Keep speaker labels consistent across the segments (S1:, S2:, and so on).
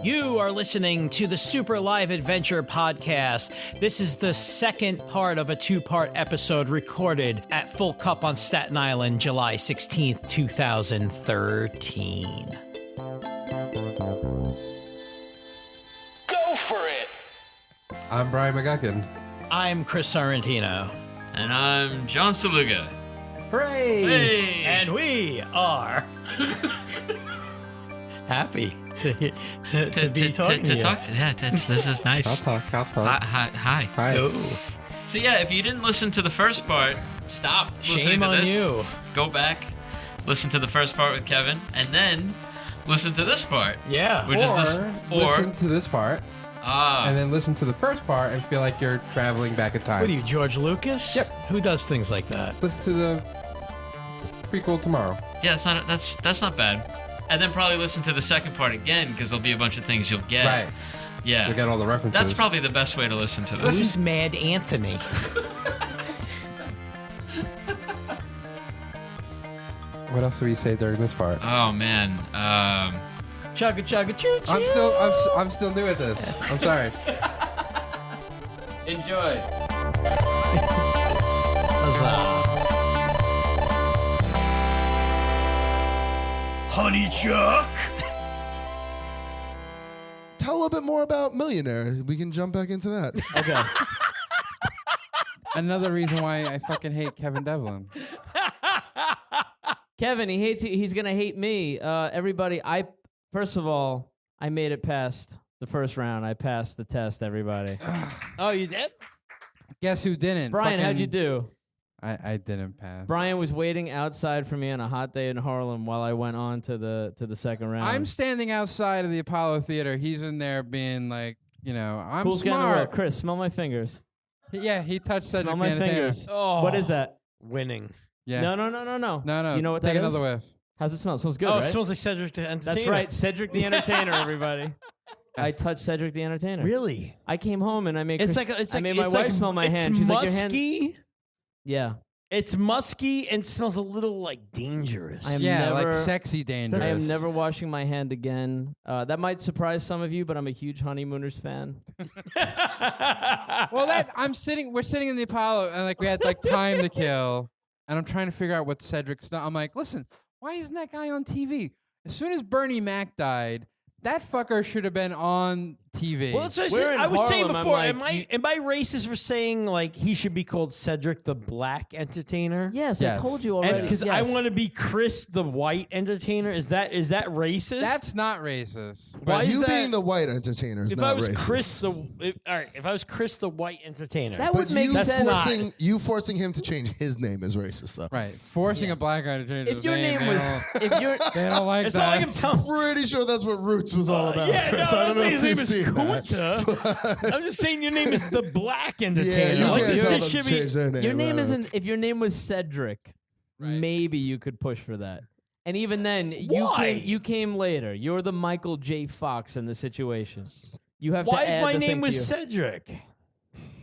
S1: You are listening to the Super Live Adventure podcast. This is the second part of a two-part episode recorded at Full Cup on Staten Island, July 16th, 2013.
S2: Go for it!
S3: I'm Bryan McGuckin.
S1: I'm Chris Sorrentino.
S4: And I'm John Szeluga.
S1: Hooray!
S4: Hey!
S1: And we are happy to be talking to you.
S4: Yeah, this is nice.
S3: I'll talk.
S4: Hi.
S1: Oh,
S4: So yeah, if you didn't listen to the first part, stop listening
S1: shame
S4: to
S1: on
S4: this.
S1: you.
S4: Go back, listen to the first part with Kevin, and then listen to this part.
S1: Yeah.
S4: Which is this.
S3: Listen to this part,
S4: Ah.
S3: and then listen to the first part and feel like you're traveling back in time.
S1: What are you, George Lucas?
S3: Yep.
S1: Who does things like that?
S3: Listen to the prequel tomorrow.
S4: Yeah, that's not bad. And then probably listen to the second part again, because there'll be a bunch of things you'll get.
S3: Right.
S4: Yeah.
S3: You'll get all the references.
S4: That's probably the best way to listen to this.
S1: Who's Mad Anthony?
S3: What else do we say during this part?
S4: Oh man.
S1: Chugga chugga choo choo.
S3: I'm still new at this. I'm sorry.
S4: Enjoy.
S1: Huzzah. Honey Chuck.
S5: Tell a little bit more about Millionaire. We can jump back into that.
S3: Okay. Another reason why I fucking hate Kevin Devlin.
S6: Kevin, he hates you. He's gonna hate me. Everybody, first of all, I made it past the first round. I passed the test. Everybody.
S1: Oh, you did?
S3: Guess who didn't?
S6: Brian, how'd you do?
S3: I didn't pass.
S6: Brian was waiting outside for me on a hot day in Harlem while I went on to the second round.
S3: I'm standing outside of the Apollo Theater. He's in there being like, I'm
S6: Who's gonna
S3: smart.
S6: work? Chris, smell my fingers.
S3: Yeah, he touched Cedric
S6: Smell
S3: the
S6: my
S3: Entertainer.
S6: fingers.
S1: Oh.
S6: What is that?
S1: Winning.
S3: Yeah.
S6: No.
S3: No.
S6: You know what
S3: Take
S6: that is?
S3: another whiff.
S6: How's it smell? It smells good,
S1: Oh,
S6: right?
S1: it smells like Cedric the Entertainer.
S6: That's right, Cedric the Entertainer. Everybody. I touched Cedric the Entertainer.
S1: Really?
S6: I came home and I made.
S1: It's
S6: Chris,
S1: like
S6: I made my wife smell my hand. She's like, your hand.
S1: musky.
S6: Yeah.
S1: It's musky and smells a little like dangerous.
S6: I am
S3: Yeah,
S6: never,
S3: like sexy dangerous.
S6: I am never washing my hand again. That might surprise some of you, but I'm a huge Honeymooners fan.
S3: Well, we're sitting in the Apollo, and like we had like time to kill, and I'm trying to figure out what Cedric's done. I'm like, listen, why isn't that guy on TV? As soon as Bernie Mac died, that fucker should have been on TV.
S1: Well, that's what
S6: We're in
S1: I was saying
S6: Harlem, I'm
S1: before.
S6: like,
S1: Am I racist for saying like he should be called Cedric the Black Entertainer?
S6: Yes, I
S3: Yes.
S6: told you already.
S1: Because
S6: yes.
S1: I want to be Chris the White Entertainer. Is that racist?
S3: That's not racist.
S1: Why
S5: But
S1: is
S5: you
S1: that-
S5: being the white entertainer is
S1: if
S5: not
S1: I was
S5: racist.
S1: Chris all right, if I was Chris the White Entertainer.
S6: That
S5: But
S6: would make
S5: you
S6: sense.
S5: you forcing him to change his name is racist, though.
S3: Right, forcing a black guy to change
S6: If
S3: his
S6: your
S3: name.
S6: name was, if your,
S3: they don't like
S1: It's
S3: that.
S1: not like I'm telling.
S5: Pretty sure that's what Roots was all about.
S1: Yeah, no,
S5: Chris. I
S1: I'm
S5: don't know
S1: saying
S5: if
S1: his name
S5: you've
S1: is
S5: seen that.
S1: Kunta. I'm just saying your name is the Black Entertainer.
S5: you
S1: like
S5: can't
S1: this
S5: tell them
S1: just
S5: to
S1: should
S5: change
S1: be.
S5: their name.
S6: your name
S5: I don't
S6: isn't. If your name was Cedric, maybe you could push for that. And even then,
S1: Why?
S6: you came later. You're the Michael J. Fox in the situation. You have
S1: Why
S6: to add
S1: if my
S6: the
S1: name
S6: thing to
S1: was
S6: you.
S1: Cedric?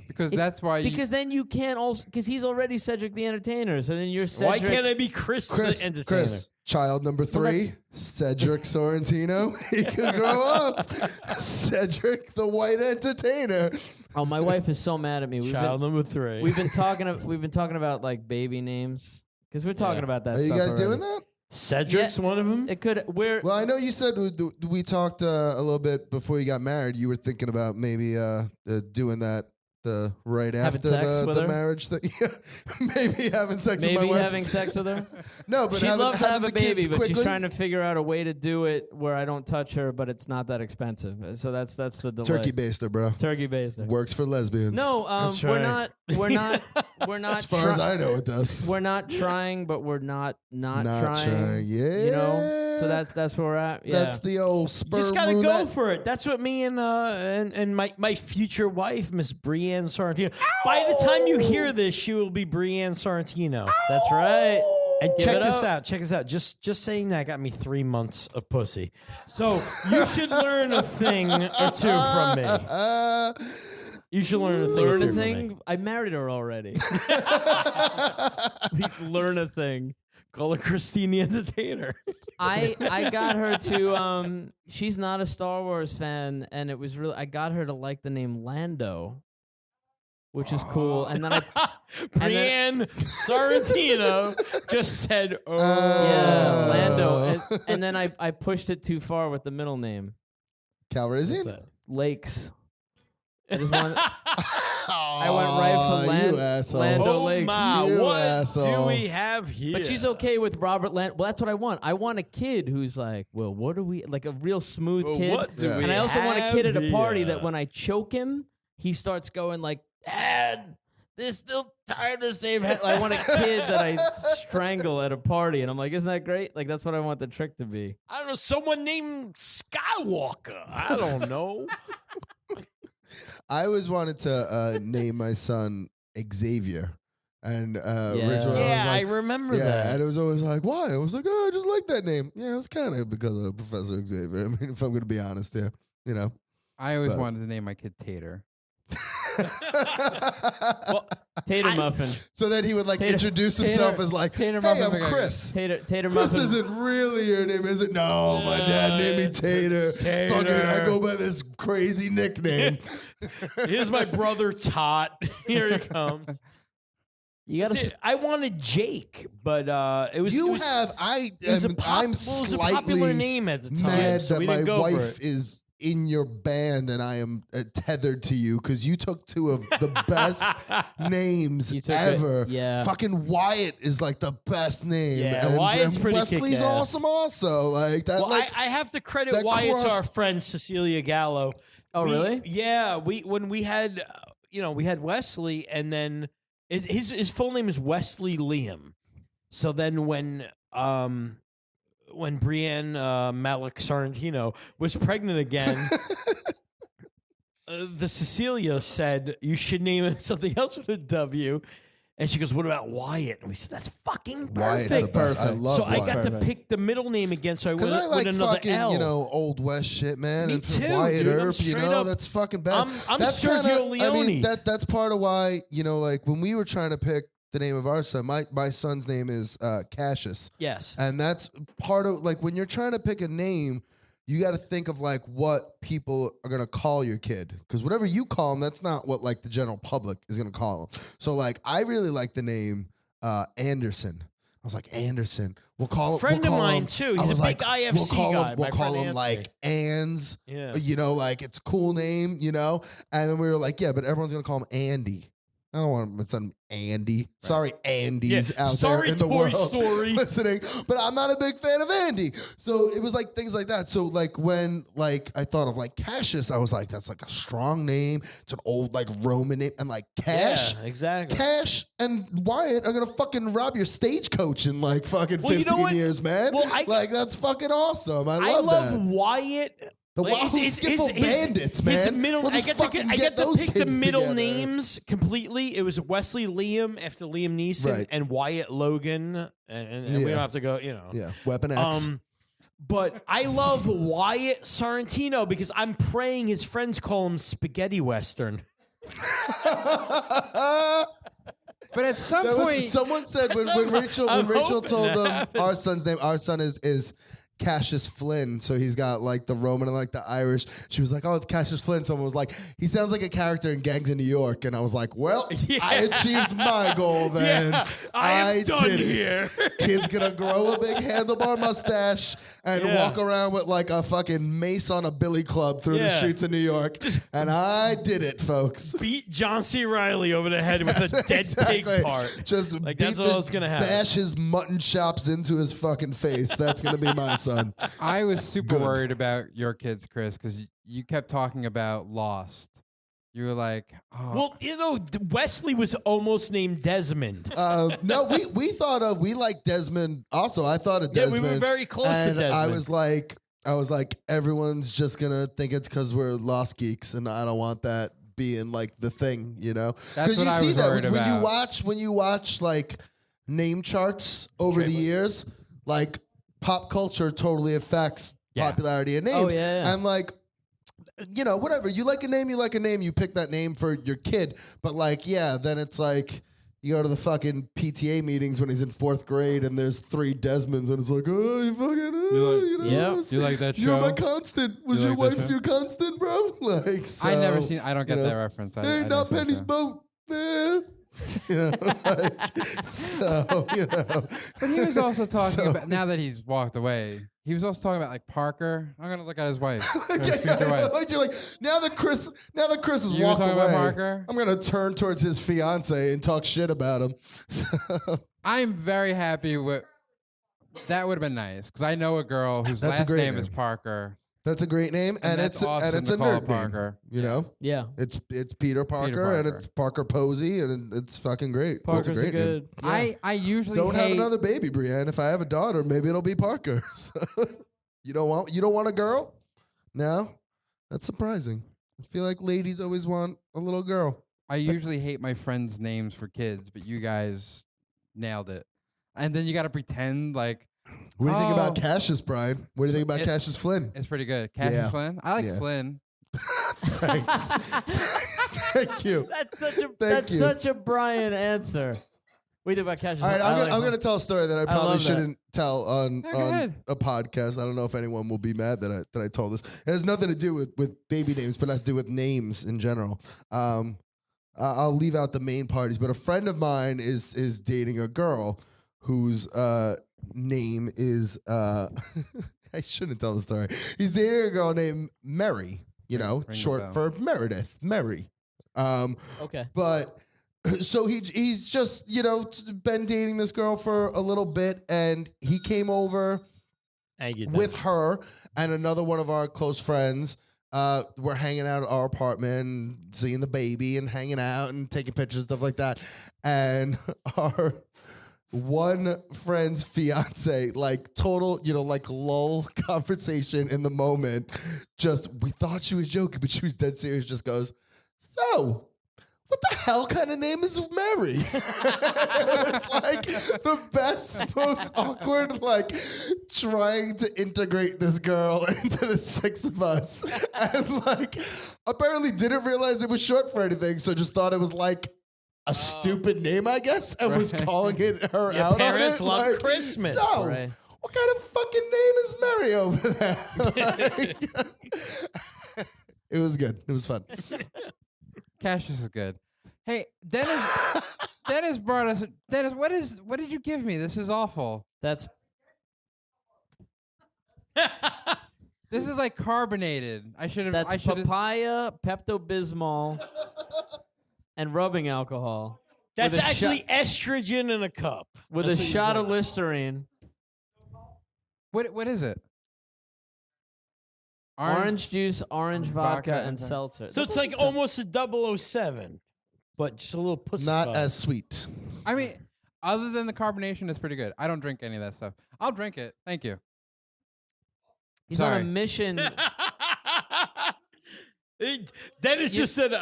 S3: because that's why.
S6: Because then you can't also because he's already Cedric the Entertainer. So then you're Cedric.
S1: Why can't I be Chris the Entertainer?
S5: Chris, child number 3, Cedric Sorrentino. He could grow up. Cedric the White Entertainer.
S6: Oh, my wife is so mad at me.
S1: Child number 3.
S6: We've been talking about like baby names because we're talking about that.
S5: Are you
S6: stuff
S5: guys
S6: already.
S5: doing that?
S1: Cedric's one of them.
S6: It could. We're
S5: Well, I know you said we talked a little bit before you got married. You were thinking about maybe doing that right
S6: Having
S5: after
S6: sex with
S5: the
S6: her?
S5: marriage thing. Yeah, maybe having sex with my
S6: maybe
S5: wife.
S6: having sex with her.
S5: No, but
S6: She'd
S5: having,
S6: love to have
S5: having
S6: a
S5: the kids
S6: baby, but she's
S5: quickly.
S6: trying to figure out a way to do it where I don't touch her, but it's not that expensive. So that's the delay.
S5: Turkey baster, bro.
S6: Turkey baster.
S5: Works for lesbians.
S6: No,
S1: That's
S6: we're
S1: right.
S6: we're not
S5: As far as I know, it does.
S6: we're not trying, but we're not
S5: Not
S6: trying.
S5: Yeah.
S6: You know. So that's where we're at. Yeah.
S5: That's the old sperm
S1: Just gotta
S5: roulette.
S1: go for it. That's what me and my future wife, Miss Brienne Sorrentino. By the time you hear this, she will be Brienne Sorrentino.
S6: That's right.
S1: And
S6: Give
S1: check
S6: it
S1: this
S6: up.
S1: out. Check this out. Just saying that got me 3 months of pussy. So you should learn a thing or two from me. You should learn a thing. or
S6: Learn
S1: two
S6: a
S1: from me.
S6: thing. I married her already. Learn a thing.
S2: Call her Christine the Entertainer.
S6: I got her to she's not a Star Wars fan, and it was really I got her to like the name Lando, which is cool. And then
S2: Bryan Sorrentino just said, "Oh,
S6: yeah, Lando." And then I pushed it too far with the middle name,
S5: Calrissian?
S6: Lakes. I just wanted. I went right
S5: you asshole.
S6: for Lando
S2: oh
S6: Lakes.
S2: my,
S5: You
S2: what
S5: asshole.
S2: do we have here?"
S6: But she's okay with Robert Land. Well, that's what I want. I want a kid who's like, well, what do we like? A real smooth
S2: Well,
S6: kid.
S2: what do
S5: Yeah.
S2: we
S6: And I also want a
S2: have
S6: kid at a party
S2: here?
S6: that when I choke him, he starts going like, "Dad, they're still tired of the same head." I want a kid that I strangle at a party, and I'm like, isn't that great? Like that's what I want the trick to be.
S2: I don't know, someone named Skywalker. I don't know.
S5: I always wanted to name my son Xavier. And originally
S2: Yeah,
S5: I
S2: I
S5: was like,
S2: remember
S5: yeah,
S2: that.
S5: and it was always like, why? I was like, oh, I just like that name. Yeah, it was kind of because of Professor Xavier. I mean, if I'm going to be honest here, you know.
S3: I always
S5: But-
S3: wanted to name my kid Tater.
S6: Tater muffin.
S5: So then he would like
S6: Tater-
S5: introduce himself
S6: Tater-
S5: as like,
S3: Tater
S5: hey,
S3: Muffin
S5: I'm
S3: McGuckin.
S5: Chris.
S6: Tater
S5: Chris
S6: muffin.
S5: isn't really your name, is it? No, my dad named me Tater.
S2: Tater.
S5: Fucking, I go by this crazy nickname.
S2: Here's my brother Tot. Here he comes.
S6: You gotta.
S2: See, I wanted Jake, but it was.
S5: You
S2: it was,
S5: have,
S2: It was,
S5: I'm
S2: it was a popular
S5: slightly
S2: name at the time,
S5: mad
S2: so
S5: that
S2: we
S5: my
S2: didn't go for
S5: wife
S2: it.
S5: is in your band and I am tethered to you because you took two of the best names
S6: You took
S5: ever.
S6: yeah.
S5: Fucking Wyatt is like the best name.
S2: Yeah,
S5: and,
S2: Wyatt's
S5: and
S2: pretty
S5: Wesley's
S2: kick-ass.
S5: awesome also. Like that.
S2: Well,
S5: like
S2: I have to credit
S5: that
S2: Wyatt to
S5: crushed-
S2: our friend Cecilia Gallo.
S6: Oh, really?
S2: Yeah, when we had, we had Wesley, and then his full name is Wesley Liam. So then when Bryan Malik Sorrentino was pregnant again, the Cecilia said you should name it something else with a W. And she goes, "What about Wyatt?" And we said, "That's fucking
S5: Wyatt's
S2: perfect."
S5: the best. I love
S2: So
S5: Wyatt.
S2: I got to
S6: Perfect.
S2: pick the middle name again, so I
S5: Because
S2: went
S5: I
S2: with
S5: like
S2: another
S5: fucking,
S2: L.
S5: Old West shit, man.
S2: Me
S5: and for
S2: too,
S5: Wyatt
S2: dude. I'm
S5: Earp,
S2: straight up-
S5: that's fucking bad.
S2: I'm
S5: that's
S2: Sergio
S5: kinda, I
S2: Leone.
S5: mean, that's part of why, like when we were trying to pick the name of our son, my son's name is Cassius.
S2: Yes.
S5: And that's part of, like, when you're trying to pick a name, you got to think of, like, what people are going to call your kid. Because whatever you call him, that's not what, like, the general public is going to call him. So, like, I really like the name Anderson. I was like, Anderson. We'll call him.
S2: Friend
S5: we'll
S2: of
S5: call
S2: mine,
S5: him,
S2: too.
S5: I
S2: He's a
S5: was
S2: big
S5: like,
S2: IFC
S5: we'll call
S2: guy,
S5: Him, we'll
S2: my
S5: call
S2: friend
S5: him, like, Ans.
S2: Yeah.
S5: Like, it's a cool name, And then we were like, yeah, but everyone's going to call him Andy. I don't want my son Andy. Sorry, Andy's out
S2: Sorry,
S5: there in the
S2: Toy
S5: world
S2: Story.
S5: listening, but I'm not a big fan of Andy. So it was like things like that. So like when like I thought of like Cassius, I was like, that's like a strong name. It's an old like Roman name, and like Cash.
S2: Yeah, exactly.
S5: Cash and Wyatt are gonna fucking rob your stagecoach in like fucking
S2: Well, you
S5: 15
S2: know what?
S5: years, man.
S2: Well,
S5: like that's fucking awesome. I
S2: I
S5: love
S2: love
S5: that.
S2: Wyatt.
S5: The
S2: Like,
S5: Wahoo Skiffle Bandits, man.
S2: His middle,
S5: We'll
S2: I
S5: just
S2: get to
S5: fucking
S2: I
S5: get
S2: get to
S5: those
S2: pick the
S5: kids
S2: middle
S5: together.
S2: names completely. It was Wesley Liam after Liam Neeson
S5: Right.
S2: and Wyatt Logan, and we
S5: Yeah.
S2: don't have to go,
S5: Yeah, Weapon X.
S2: But I love Wyatt Sorrentino because I'm praying his friends call him Spaghetti Western.
S3: But at some
S5: That was-
S3: point,
S5: someone said when Rachel
S2: I'm
S5: Rachel
S2: hoping
S5: told
S2: that
S5: them
S2: happens.
S5: our son's name, our son is Cassius Flynn, so he's got like the Roman and like the Irish. She was like, "Oh, it's Cassius Flynn." Someone was like, "He sounds like a character in Gangs in New York," and I was like, "Well, I achieved my goal then.
S2: Yeah, I am done
S5: did it.
S2: here."
S5: Kid's gonna grow a big handlebar mustache and
S2: Yeah.
S5: walk around with like a fucking mace on a billy club through the
S2: Yeah.
S5: streets of New York, and I did it, folks.
S2: Beat John C. Reilly over the head with a dead
S5: Exactly.
S2: pig part.
S5: Just
S2: Like,
S5: beat
S2: that's all that's gonna happen.
S5: Bash his mutton chops into his fucking face. That's gonna be my son.
S3: I was super
S5: Good.
S3: worried about your kids, Chris, because you kept talking about Lost. You were like, oh.
S2: Well, Wesley was almost named Desmond.
S5: No, we thought of like Desmond. Also, I thought of
S2: Yeah,
S5: Desmond.
S2: we were very close to
S5: and
S2: Desmond.
S5: I was like, everyone's just gonna think it's because we're Lost Geeks, and I don't want that being like the thing,
S3: That's
S5: 'Cause
S3: what
S5: you
S3: I
S5: see
S3: was
S5: that
S3: worried
S5: when
S3: about.
S5: you watch like name charts over the years, like pop culture totally affects popularity of names.
S6: Oh, yeah.
S5: And like, whatever. You like a name, you pick that name for your kid. But like, yeah, then it's like, You go to the fucking PTA meetings when he's in 4th grade and there's 3 Desmonds and it's like, oh, you fucking,
S6: Yep.
S3: Do you like that show?
S5: You're my constant. Was
S3: You
S5: your
S3: like that
S5: wife
S3: show?
S5: your constant, bro? Like, so,
S3: I never seen. I don't get
S5: you
S3: that
S5: know,
S3: reference. I
S5: Ain't
S3: never
S5: not
S3: seen that
S5: Penny's
S3: show.
S5: boat, man. You know, so, you know.
S3: But he was also talking
S5: So-
S3: about, now that he's walked away, he was also talking about like Parker. I'm gonna look at his wife. or his
S5: Yeah,
S3: future wife.
S5: like you're like now that Chris has
S3: You were
S5: walked
S3: talking
S5: away.
S3: about Parker?
S5: I'm gonna turn towards his fiance and talk shit about him. So,
S3: I'm very happy with. That would have been nice because I know a girl whose
S5: That's a
S3: last
S5: great
S3: name
S5: name.
S3: is Parker,
S5: that's a great name, and
S3: that's
S5: it's
S3: awesome
S5: a
S3: to call
S5: nerd
S3: it
S5: name.
S3: Parker.
S5: You know,
S6: Yeah.
S5: it's Peter Parker, and
S3: Parker.
S5: it's Parker Posey, and it's fucking great.
S6: Parker's
S5: That's a great name.
S6: good. Yeah.
S3: I usually
S5: Don't have
S3: hate,
S5: another baby, Brienne. If I have a daughter, maybe it'll be Parker. So, you don't want a girl? No, that's surprising. I feel like ladies always want a little girl.
S3: I usually hate my friends' names for kids, but you guys nailed it. And then you got to pretend like
S5: What do you think about
S3: Oh.
S5: Cassius, Brian? What do you think about
S3: It-
S5: Cassius Flynn?
S3: it's pretty good. Cassius
S5: Yeah.
S3: Flynn. I like
S5: Yeah.
S3: Flynn.
S5: Thanks. Thank you.
S6: That's
S5: you.
S6: such a Brian answer. We do about Cassius.
S5: All right,
S6: I like
S5: I'm
S6: mine.
S5: gonna tell a story that I probably
S6: love that.
S5: shouldn't tell on
S3: Yeah, go ahead.
S5: a podcast. I don't know if anyone will be mad that I told this. It has nothing to do with baby names, but it has to do with names in general. I'll leave out the main parties, but a friend of mine is dating a girl whose name is I shouldn't tell the story. He's dating a girl named Mary,
S3: Ring the
S5: short
S3: bell.
S5: for Meredith, Mary.
S6: Okay.
S5: But so he's just been dating this girl for a little bit, and he came over with her and another one of our close friends. We're hanging out at our apartment, and seeing the baby, and hanging out and taking pictures, stuff like that. And our one friend's fiance, like total, like lull conversation in the moment. Just we thought she was joking, but she was dead serious. Just goes, so. What the hell kind of name is Mary? It's like the best, most awkward, like trying to integrate this girl into the 6 of us. And like apparently didn't realize it was short for anything, so just thought it was like a stupid name, I guess, and was
S3: Right.
S5: calling it her
S2: Your
S5: out
S2: parents
S5: on it.
S2: love
S5: like,
S2: Christmas.
S5: So,
S6: Right.
S5: what kind of fucking name is Mary over there? Like, it was good. It was fun.
S3: Cassius is good. Hey, Dennis brought us. Dennis, what did you give me? This is awful.
S6: That's
S3: This is like carbonated. I should have.
S6: that's
S3: I should have.
S6: papaya, Pepto-Bismol, and rubbing alcohol.
S2: That's
S6: With a
S2: actually estrogen in a cup.
S6: With
S2: That's
S6: a
S2: what you
S6: shot
S2: got.
S6: of Listerine,
S3: What is it?
S6: orange juice, orange vodka,
S3: Vodka
S6: and
S3: and-
S6: seltzer.
S2: So it's like almost a 007, but just a little pussy.
S5: Not as sweet.
S3: I mean, other than the carbonation, it's pretty good. I don't drink any of that stuff. I'll drink it. Thank you.
S6: He's
S3: Sorry.
S6: on a mission.
S2: Dennis just said,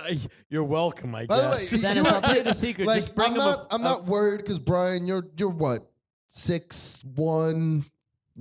S2: "You're welcome." I
S5: By the way,
S2: guess.
S5: you
S6: Dennis,
S5: know
S6: I'll
S5: what?
S6: tell you the secret.
S5: Like,
S6: Just bring
S5: I'm
S6: him
S5: not,
S6: a.
S5: I'm not worried because Brian, you're what, 6'1".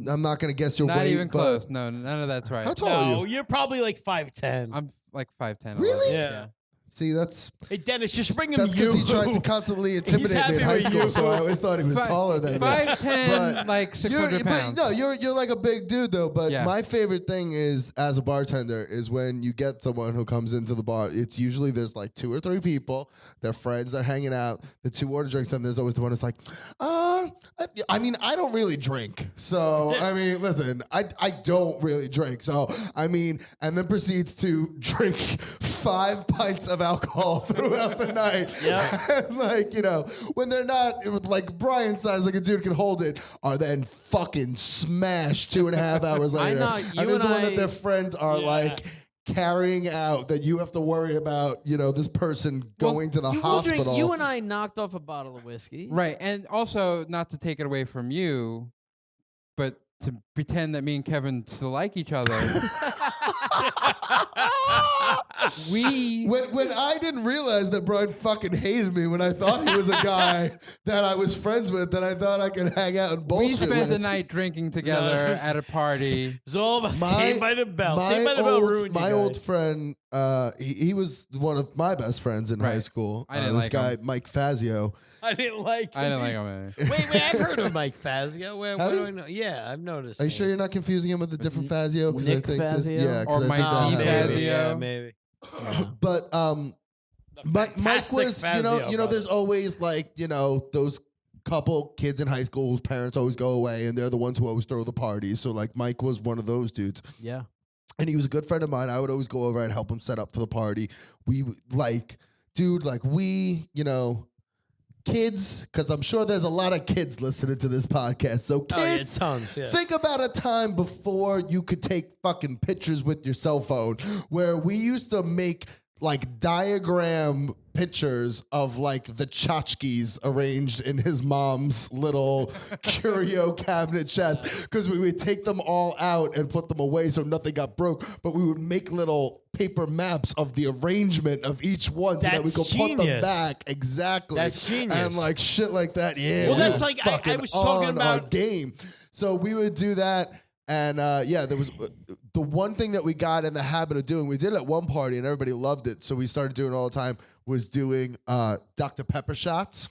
S5: I'm not gonna guess your
S3: Not
S5: weight.
S3: even
S5: but-
S3: close. No, none of that's right.
S5: How tall are
S2: no,
S5: you?
S2: you're probably like 5'10".
S3: I'm like 5'10".
S5: Really?
S2: Yeah.
S5: See, that's
S2: Hey, Dennis, just bring him
S5: because
S2: you.
S5: he tried to constantly intimidate me
S2: happy
S5: in high
S2: with
S5: school,
S2: you.
S5: so I always thought he was taller than me.
S3: 5'10",
S5: But
S3: like 600 pounds.
S5: No, you're like a big dude though. But
S3: Yeah.
S5: my favorite thing is as a bartender is when you get someone who comes into the bar. It's usually there's like 2 or 3 people. They're friends. They're hanging out. The 2 order drinks, and there's always the one who's like, I mean, I don't really drink. So I mean, listen, I don't really drink. So I mean, and then proceeds to drink 5 pints of alcohol throughout the night.
S6: Yeah.
S5: And like, when they're not like Brian size, like a dude can hold it, are then fucking smashed 2.5 hours later.
S6: know,
S5: And
S6: you
S5: it's
S6: and
S5: the one that
S6: I-
S5: their friends are like carrying out that you have to worry about, this person going to the
S6: You will drink-
S5: hospital.
S6: You and I knocked off a bottle of whiskey.
S3: Right, and also not to take it away from you, but to pretend that me and Kevin still like each other.
S5: When I didn't realize that Brian fucking hated me when I thought he was a guy that I was friends with, that I thought I could hang out and bullshit
S3: We spent
S5: with.
S3: the night drinking together
S2: it's-
S3: at a party.
S2: It's all about Saved by the Bell. Saved by the Bell ruined you
S5: my
S2: guys.
S5: old friend he was one of my best friends in high
S3: Right.
S5: school.
S3: I didn't
S5: this
S3: like
S5: guy
S3: him.
S5: Mike Fazio.
S2: I didn't like him. Wait, I've heard of Mike Fazio. Where
S5: Have
S2: do
S5: you?
S2: I know? Yeah, I've noticed.
S5: Are you
S2: him.
S5: sure you're not confusing him with a different Fazio? 'Cause
S6: Nick
S5: I think
S6: Fazio?
S5: yeah, 'cause
S3: Or
S5: I
S3: Mike
S5: think
S2: Oh,
S3: D.
S5: that
S2: maybe,
S3: Fazio?
S2: yeah, maybe.
S5: But Mike
S2: fantastic
S5: was,
S2: Fazio,
S5: you know, there's
S2: brother.
S5: always like, you know, those couple kids in high school whose parents always go away, and they're the ones who always throw the parties. So like Mike was one of those dudes.
S6: Yeah.
S5: And he was a good friend of mine. I would always go over and help him set up for the party. We like, dude, like we, you know, kids, because I'm sure there's a lot of kids listening to this podcast. So
S2: Oh yeah,
S5: kids,
S2: tons. Yeah.
S5: think about a time before you could take fucking pictures with your cell phone, where we used to make like diagram pictures of like the tchotchkes arranged in his mom's little curio cabinet chest, because we would take them all out and put them away so nothing got broke, but we would make little paper maps of the arrangement of each one so that we
S2: That's
S5: could put them
S2: genius.
S5: back. Exactly.
S2: That's genius.
S5: And like shit like that. Yeah.
S2: Well,
S5: we
S2: that's
S5: were
S2: like- I
S5: fucking
S2: was talking
S5: on our
S2: about-
S5: game. So we would do that. And yeah, there was the one thing that we got in the habit of doing. We did it at one party and everybody loved it. So we started doing it all the time. Was doing Dr. Pepper shots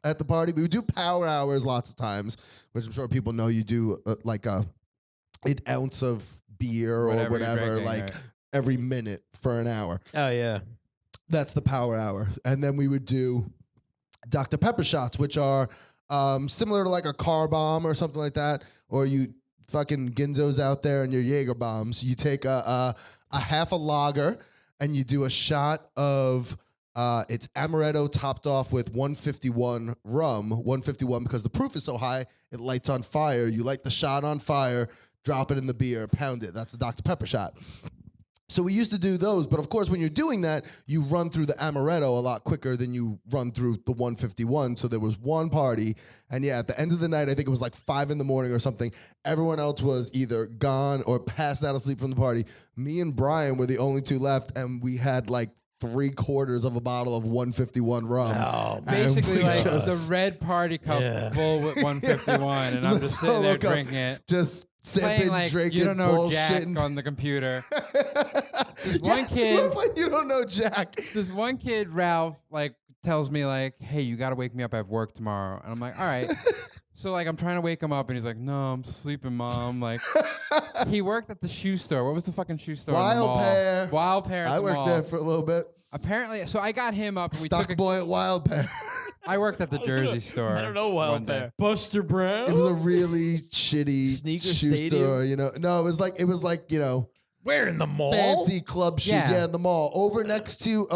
S5: at the party. We would do power hours lots of times, which I'm sure people know. You do like an ounce of beer
S3: Whatever
S5: or
S3: you're
S5: whatever,
S3: drinking,
S5: like
S3: right.
S5: every minute for an hour.
S2: Oh yeah.
S5: That's the power hour. And then we would do Dr. Pepper shots, which are similar to like a car bomb or something like that. Or you fucking Ginzos out there and your Jaeger bombs. You take a half a lager and you do a shot of it's amaretto topped off with 151 rum. 151 because the proof is so high, it lights on fire. You light the shot on fire, drop it in the beer, pound it. That's the Dr. Pepper shot. So we used to do those, but of course, when you're doing that, you run through the amaretto a lot quicker than you run through the 151. So there was one party, and yeah, at the end of the night, I think it was like 5 a.m. or something. Everyone else was either gone or passed out asleep from the party. Me and Bryan were the only two left, and we had like 3/4 of a bottle of 151 rum.
S2: Oh,
S5: And
S3: Basically,
S5: we
S3: like
S5: just-
S3: the red party cup
S2: Yeah.
S3: full with 151, and I'm just sitting there
S5: Solo cup.
S3: drinking it,
S5: Just
S3: playing
S5: sipping,
S3: like
S5: drinking,
S3: you don't know Jack
S5: bullshitting.
S3: on the computer.
S5: This
S3: one kid-
S5: you don't know Jack.
S3: This one kid, Ralph, like tells me like, "Hey, you got to wake me up. I have work tomorrow." And I'm like, "All right." So like I'm trying to wake him up, and he's like, "No, I'm sleeping, Mom." Like he worked at the shoe store. What was the fucking shoe store? in the
S5: Wild
S3: mall?
S5: Pear.
S3: Wild Pear. At
S5: I
S3: the
S5: worked
S3: mall.
S5: there for a little bit.
S3: Apparently, so I got him up. And we
S5: Stock
S3: took a,
S5: boy at Wild Pear.
S3: I worked at the Jersey store.
S6: I don't know Wild
S3: one day.
S6: Pear.
S2: Buster Brown.
S5: It was a really shitty
S6: Sneaker
S5: shoe
S6: stadium?
S5: store, you know. No, it was like you know,
S2: Where in the mall?
S5: fancy club shoes.
S3: Yeah.
S5: Yeah, in the mall, over next to
S3: It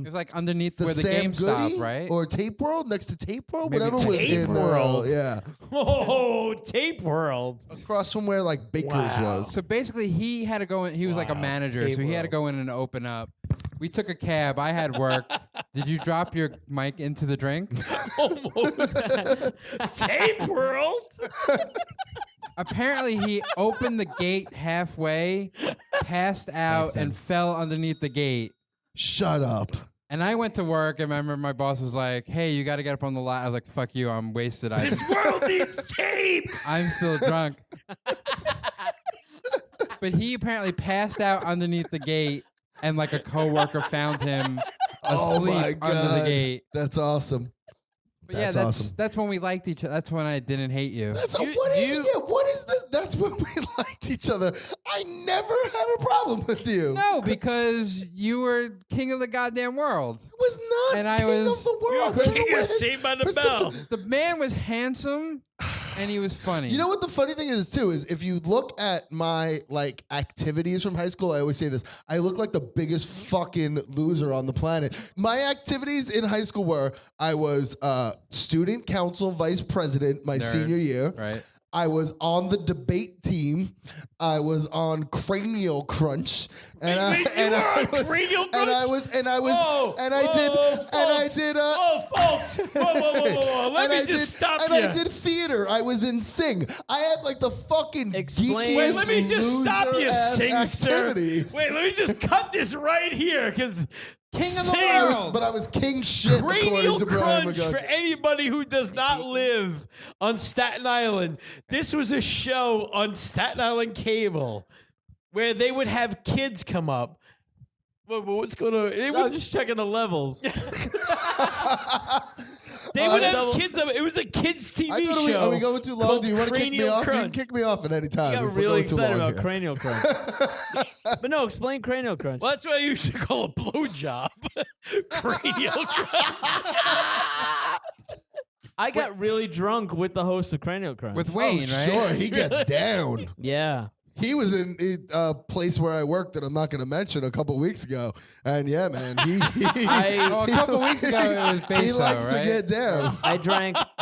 S3: was like underneath
S5: the
S3: where the
S5: Sam
S3: GameStop,
S5: Goody
S3: right?
S5: or Tape World, next to Tape World,
S3: Maybe
S5: whatever was
S2: Tape
S5: in
S2: World.
S5: yeah,
S2: Oh, Tape World.
S5: across from where like Baker's
S2: Wow.
S5: was.
S3: So basically, he had to go in. He was like a
S2: Wow,
S3: manager, so he had to
S2: K-World.
S3: go in and open up. We took a cab. I had work. Did you drop your mic into the drink?
S2: Tape World.
S3: Apparently, he opened the gate halfway, passed out, and fell underneath the gate.
S5: Shut up.
S3: And I went to work, and I remember my boss was like, "Hey, you got to get up on the line." I was like, "Fuck you, I'm wasted.
S2: This world needs tapes.
S3: I'm still drunk." But he apparently passed out underneath the gate, and like a coworker found him
S5: Oh my
S3: asleep under the
S5: God.
S3: gate.
S5: That's awesome.
S3: But yeah,
S5: That's awesome.
S3: that's when we liked each other. That's when I didn't hate you.
S5: That's
S6: You-
S5: what
S6: do
S5: is
S6: you-
S5: it? Yeah, what is this? That's when we liked each other. I never had a problem with you.
S3: No, because you were king of the goddamn world.
S5: It was not
S3: And I
S5: king
S3: was-
S5: of the world.
S2: You're
S5: That's the
S2: king
S5: way
S2: of
S5: this
S2: Saved by the
S5: perception-
S2: Bell.
S3: The man was handsome, and he was funny.
S5: You know what the funny thing is too is if you look at my like activities from high school, I always say this: I look like the biggest fucking loser on the planet. My activities in high school were I was student council vice president my
S3: Nerd.
S5: senior year.
S3: Right?
S5: I was on the debate team. I was on Cranial Crunch, and
S2: Wait, you were on Cranial
S5: and I
S2: Crunch?
S5: was, and I
S2: Whoa,
S5: was, and I did,
S2: whoa,
S5: and I
S2: folks.
S5: did.
S2: Oh, folks. Whoa. Let
S5: And
S2: me
S5: I
S2: just
S5: did-
S2: stop
S5: and
S2: you.
S5: I did theater. I was in Sing. I had like the fucking
S6: Explain-
S5: geekiest
S2: Wait, let me just stop you,
S5: loser-ass
S2: singster.
S5: activities.
S2: Wait, let me just cut this right here, because
S3: King of the world.
S5: But I was king shit
S2: Cranial
S5: according to Bryan
S2: Crunch
S5: McGuckin.
S2: for anybody who does not live on Staten Island. This was a show on Staten Island cable where they would have kids come up What's going on?
S6: I'm just checking the levels.
S2: They would have kids. It was a kids' TV show.
S5: Are we going too long? Do you want to kick me
S2: Cranial
S5: off? You can
S2: Crunch.
S5: kick me off at any time.
S6: I
S5: if
S6: got
S5: we're
S6: really
S5: going too
S6: excited
S5: long
S6: about
S5: here.
S6: cranial crunch. But no, explain cranial crunch.
S2: Well, that's what I used to call a blowjob. Cranial crunch.
S6: I got really drunk with the host of Cranial Crunch.
S3: With Wayne, right?
S5: Sure, he gets down.
S6: Yeah.
S5: He was in a place where I worked that I'm not going to mention a couple weeks ago, and yeah, man, a
S3: couple weeks ago it was
S5: he
S3: Beso,
S5: likes
S3: right?
S5: to get down.
S6: I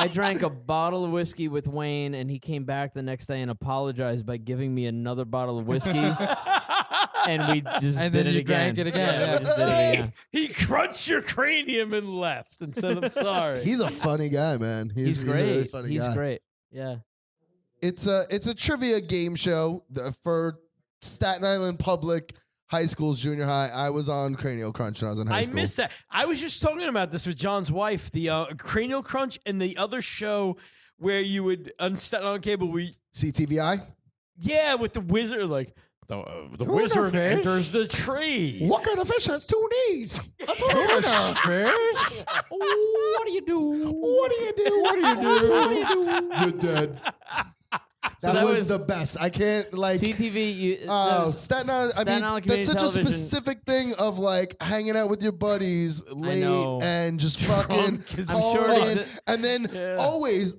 S6: drank a bottle of whiskey with Wayne, and he came back the next day and apologized by giving me another bottle of whiskey. And we just
S3: And
S6: did
S3: then
S6: it
S3: you
S6: again.
S3: drank it again.
S6: Yeah, we just did it again.
S2: He crunched your cranium and left and said, "I'm sorry."
S5: He's a funny guy, man.
S6: He's
S5: a
S6: great.
S5: really funny
S6: He's
S5: guy.
S6: great. Yeah.
S5: It's a trivia game show for Staten Island public high schools, junior high. I was on Cranial Crunch when I was in high
S2: I
S5: school.
S2: missed that. I was just talking about this with John's wife, the Cranial Crunch, and the other show where you would on Staten Island Cable.
S5: CTVI.
S2: With the wizard, like the
S3: Tuna
S2: wizard
S3: fish?
S2: enters the tree.
S5: What kind of fish has 2 knees? A fish.
S3: Fish?
S6: What do you do?
S5: What do you do?
S3: What do you do?
S6: What do you do?
S5: You're dead.
S6: So
S5: that was
S6: was
S5: the best. I can't like.
S6: CTV.
S5: Oh, Staten Island. I mean,
S6: Island
S5: that's
S6: Community
S5: such
S6: Television.
S5: a specific thing of like hanging out with your buddies late
S6: know.
S5: and just fucking.
S2: Drunk as
S6: I'm sure
S5: and,
S6: it-
S5: and then
S2: Yeah.
S5: always,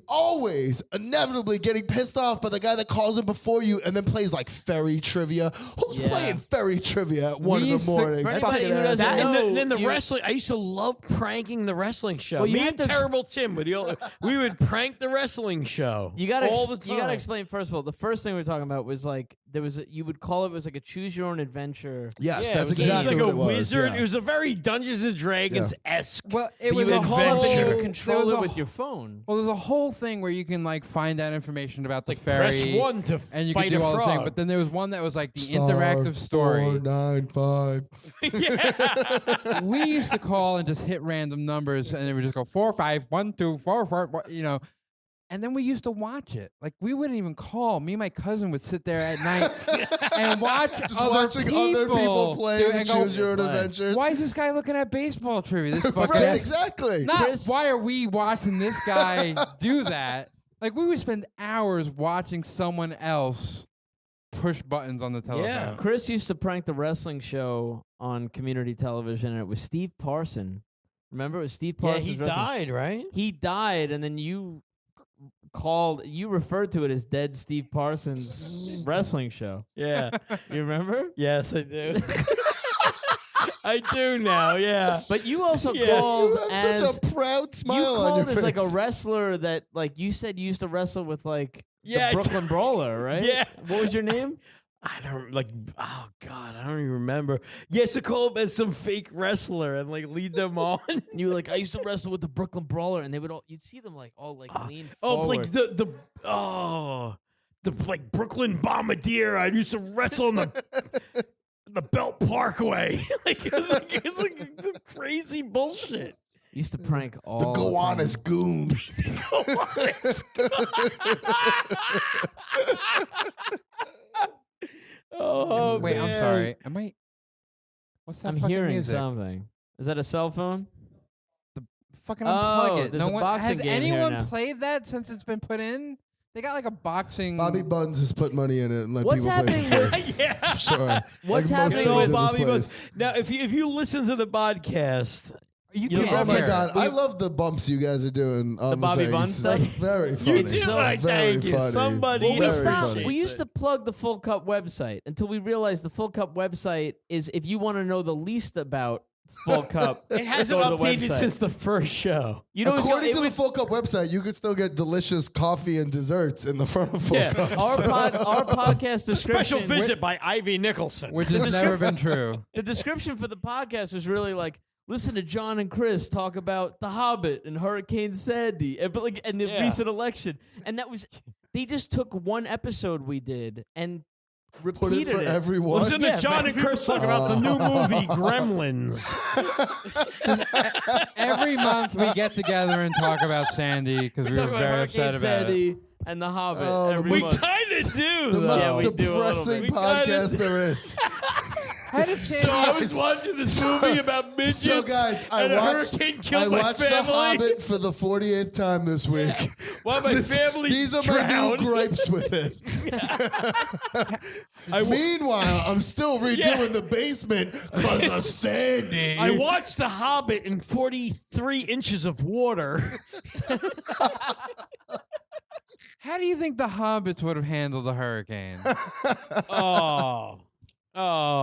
S5: inevitably getting pissed off by the guy that calls in before you and then plays like ferry trivia. Who's
S6: Yeah.
S5: playing ferry trivia at 1 in the
S3: used to-
S5: morning?
S6: For
S5: Fucking
S6: anybody who
S5: ass.
S6: doesn't
S2: That,
S6: know,
S2: and then the
S6: you-
S2: wrestling. I used to love pranking the wrestling show.
S6: Well, you
S2: Me
S6: had
S2: and
S6: to-
S2: Terrible Tim we would prank the wrestling show.
S6: You gotta
S2: all the time.
S6: you gotta explain first of all. The first thing we were talking about was like you would call it was like a choose your own adventure.
S5: Yes,
S2: Yeah,
S5: that's
S2: it was
S5: exactly
S2: like
S5: what
S2: a
S5: it was.
S2: wizard.
S5: yeah.
S2: It was a very Dungeons and Dragons esque.
S3: Well, it
S6: But
S3: was
S6: you
S3: a
S6: would call up and you
S2: adventure.
S6: would
S3: there
S6: control
S3: was
S6: it
S3: a
S6: with your phone.
S3: Well, there's a whole thing where you can like find out information about the
S2: Like
S3: ferry.
S2: press 1 to
S3: and you
S2: fight
S3: could do
S2: a
S3: all this thing.
S2: frog.
S3: But then there was one that was like the
S5: Star
S3: interactive story.
S5: 495.
S2: Yeah.
S3: We used to call and just hit random numbers, and it would just go 4, 5, 1, 2, 4, 4, you know. And then we used to watch it. Like we wouldn't even call. Me and my cousin would sit there at night and watch
S5: Just
S3: other
S5: watching other people play
S3: do-
S5: and
S3: and go,
S5: choose your own
S6: Right.
S5: adventures.
S3: Why is this guy looking at baseball trivia? This fucking
S5: Right,
S3: ass.
S5: exactly.
S3: Not
S6: Chris-
S3: why are we watching this guy do that? Like we would spend hours watching someone else push buttons on the telephone.
S2: Yeah.
S6: Chris used to prank the wrestling show on community television, and it was Steve Parson. Remember, it was Steve
S2: Yeah,
S6: Parson.
S2: he died, right?
S6: He died, and then you referred to it as Dead Steve Parsons wrestling show.
S2: Yeah.
S6: You remember?
S2: Yes, I do. I do now. Yeah.
S6: But you also
S2: Yeah.
S6: called
S5: You have
S6: as
S5: such a proud
S6: you
S5: smile on
S6: called
S5: your
S6: as like a
S5: face.
S6: wrestler that like you said you used to wrestle with like
S2: Yeah, I
S6: the
S2: d-
S6: Brooklyn Brawler, right?
S2: Yeah.
S6: What was your name?
S2: I don't like. Oh God, I don't even remember. Yes, to call up as some fake wrestler and like lead them on.
S6: You were like, I used to wrestle with the Brooklyn Brawler, and they would all you'd see them like all like lean
S2: Oh,
S6: forward.
S2: like the like Brooklyn Bombardier. I used to wrestle in the Belt Parkway. Like it's like the crazy bullshit.
S6: used to prank all
S5: The
S6: the time.
S5: Gowanus goon.
S2: Oh,
S3: Wait, I'm
S2: man.
S3: sorry. Am I? What's that
S6: I'm
S3: fucking
S6: hearing
S3: music?
S6: something. Is that a cell phone?
S3: Fucking
S6: Oh,
S3: unplug it.
S6: there's
S3: No
S6: a
S3: one
S6: boxing
S3: has
S6: game here
S3: anyone
S6: now.
S3: played that since it's been put in. They got like a boxing.
S5: Bobby Buns has put money in it and let
S6: What's
S5: people play
S6: happening
S5: for free.
S2: Yeah.
S5: Sure.
S6: What's
S5: Like most
S6: happening
S2: You know,
S6: with-
S5: things in
S2: Bobby
S5: this
S2: Buns.
S5: place.
S2: Now, if you listen to the podcast,
S3: You
S2: You know,
S3: can't
S5: Oh my
S3: hear.
S5: god, I
S6: We-
S5: love the bumps you guys are doing on the
S6: Bobby
S5: things.
S6: Bun stuff?
S5: Very funny.
S2: you do.
S6: like,
S5: Very
S2: Thank you.
S5: funny.
S2: Somebody.
S6: Well, we
S5: Very
S6: stopped.
S5: funny.
S6: We used to plug the Full Cup website until we realized the Full Cup website is if you want to know the least about Full Cup.
S2: It hasn't
S6: go to the
S2: updated
S6: website.
S2: since the first show.
S6: You know,
S5: According to
S6: it
S5: the
S6: would-
S5: Full Cup website, you could still get delicious coffee and desserts in the front of Full
S2: Yeah.
S5: Cup.
S6: our podcast description.
S2: Special visit by Ivy Nicholson.
S3: Which has never been true.
S6: The description for the podcast was really like, listen to John and Chris talk about The Hobbit and Hurricane Sandy and the
S2: Yeah.
S6: recent election. And that was, they just took one episode we did and
S5: Put it
S6: repeated
S5: for
S6: it.
S5: everyone.
S2: Listen to
S6: Yeah,
S2: John
S6: but-
S2: and Chris talk about the new movie Gremlins.
S3: Every month we get together and talk about Sandy because we
S6: Talk
S3: were
S6: about
S3: very
S6: Hurricane
S3: upset about it.
S6: Sandy and The Hobbit
S5: Oh,
S6: every
S2: We
S6: month.
S2: kind of do.
S5: The
S2: though.
S5: most
S6: Yeah, we do a little
S5: depressing
S6: bit.
S2: We gotta
S5: podcast
S2: do-
S5: there is.
S2: So I was watching this movie about midgets,
S5: So guys,
S2: and a hurricane killed my
S5: watched
S2: family.
S5: The Hobbit for the 48th time this week.
S2: While my family
S5: These are
S2: drowned.
S5: my new gripes with it. Meanwhile, I'm still redoing the basement because of Sandy.
S2: I watched The Hobbit in 43 inches of water.
S3: How do you think the hobbits would have handled a hurricane?
S2: Oh.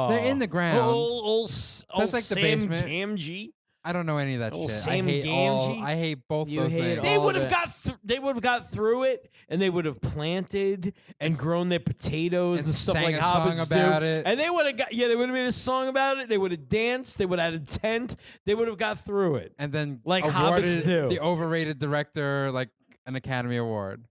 S3: They're in the ground.
S2: Old
S3: like the
S2: Sam
S3: basement.
S2: Gamgee.
S3: I don't know any of that
S2: Old
S3: shit.
S2: Sam
S3: I hate
S2: Gamgee.
S3: I hate both
S6: You
S3: those
S6: hate
S3: things.
S2: They
S6: all
S2: would
S6: of
S2: have
S6: it.
S2: got they would have got through it, and they would have planted and grown their potatoes and,
S3: And
S2: stuff
S3: sang
S2: like
S3: a song
S2: hobbits
S3: about
S2: do.
S3: it.
S2: And they would have got they would have made a song about it. They would have danced. They would have had a tent. They would have got through it.
S3: And then
S2: Like
S3: awarded
S2: hobbits do.
S3: the overrated director like an Academy Award.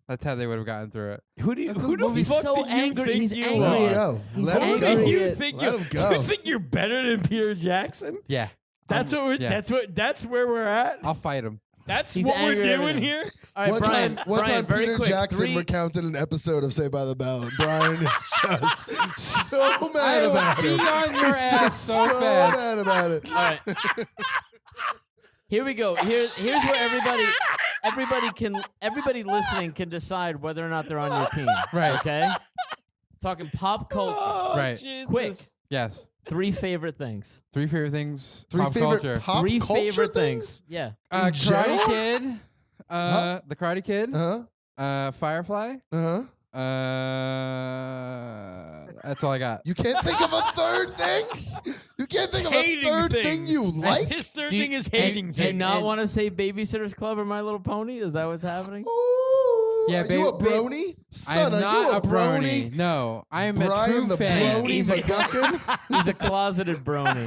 S3: That's how they would have gotten through it.
S2: Who the
S6: He's
S2: fuck
S6: so
S2: do you
S6: angry.
S2: think
S6: He's
S2: you
S6: angry.
S5: Let
S2: are?
S5: him go.
S6: He's
S5: Let him
S6: angry.
S5: go.
S2: You
S6: Let
S2: think
S5: him go.
S2: you think you're better than Peter Jackson?
S3: Yeah.
S2: That's what we're,
S3: yeah.
S2: that's where we're at.
S3: I'll fight him.
S2: That's
S6: He's
S2: what we're
S6: angry at
S2: doing
S6: everything.
S2: here.
S6: All right, Brian.
S5: One
S6: Brian,
S5: time
S6: very
S5: Peter
S6: quick.
S5: Jackson recounted an episode of Saved by the Bell, and Brian is just so mad about
S3: Pee
S5: it.
S3: on your ass so
S5: So
S3: fast.
S5: mad about it.
S6: All right. Here we go. Here's where everybody listening can decide whether or not they're on your team.
S3: Right.
S6: Okay. Talking pop culture.
S2: Oh,
S3: Right.
S2: Jesus.
S6: Quick.
S3: Yes.
S6: 3 favorite things.
S3: 3 favorite things.
S5: Three
S3: pop
S5: favorite
S3: culture.
S5: pop
S6: 3
S5: culture
S6: favorite things. Yeah.
S5: in general?
S3: Karate Kid. The Karate Kid.
S5: Uh-huh.
S3: Firefly.
S5: Uh-huh.
S3: That's all I got.
S5: You can't think of a third thing? You can't think of a
S2: Hating
S5: third thing
S2: things.
S5: you like?
S2: His third
S6: Do you-
S2: thing is hating
S6: Do you
S2: things.
S6: not want to say Babysitter's Club or My Little Pony? Is that what's happening?
S5: Ooh,
S3: Yeah,
S5: are you a
S3: babe-
S5: brony?
S3: I am
S5: Son, are
S3: not
S5: you
S3: a brony. No, I am a
S5: Brian
S3: true
S5: the
S3: fan.
S5: brony
S6: He's a-
S5: McGuckin?
S6: He's a closeted brony.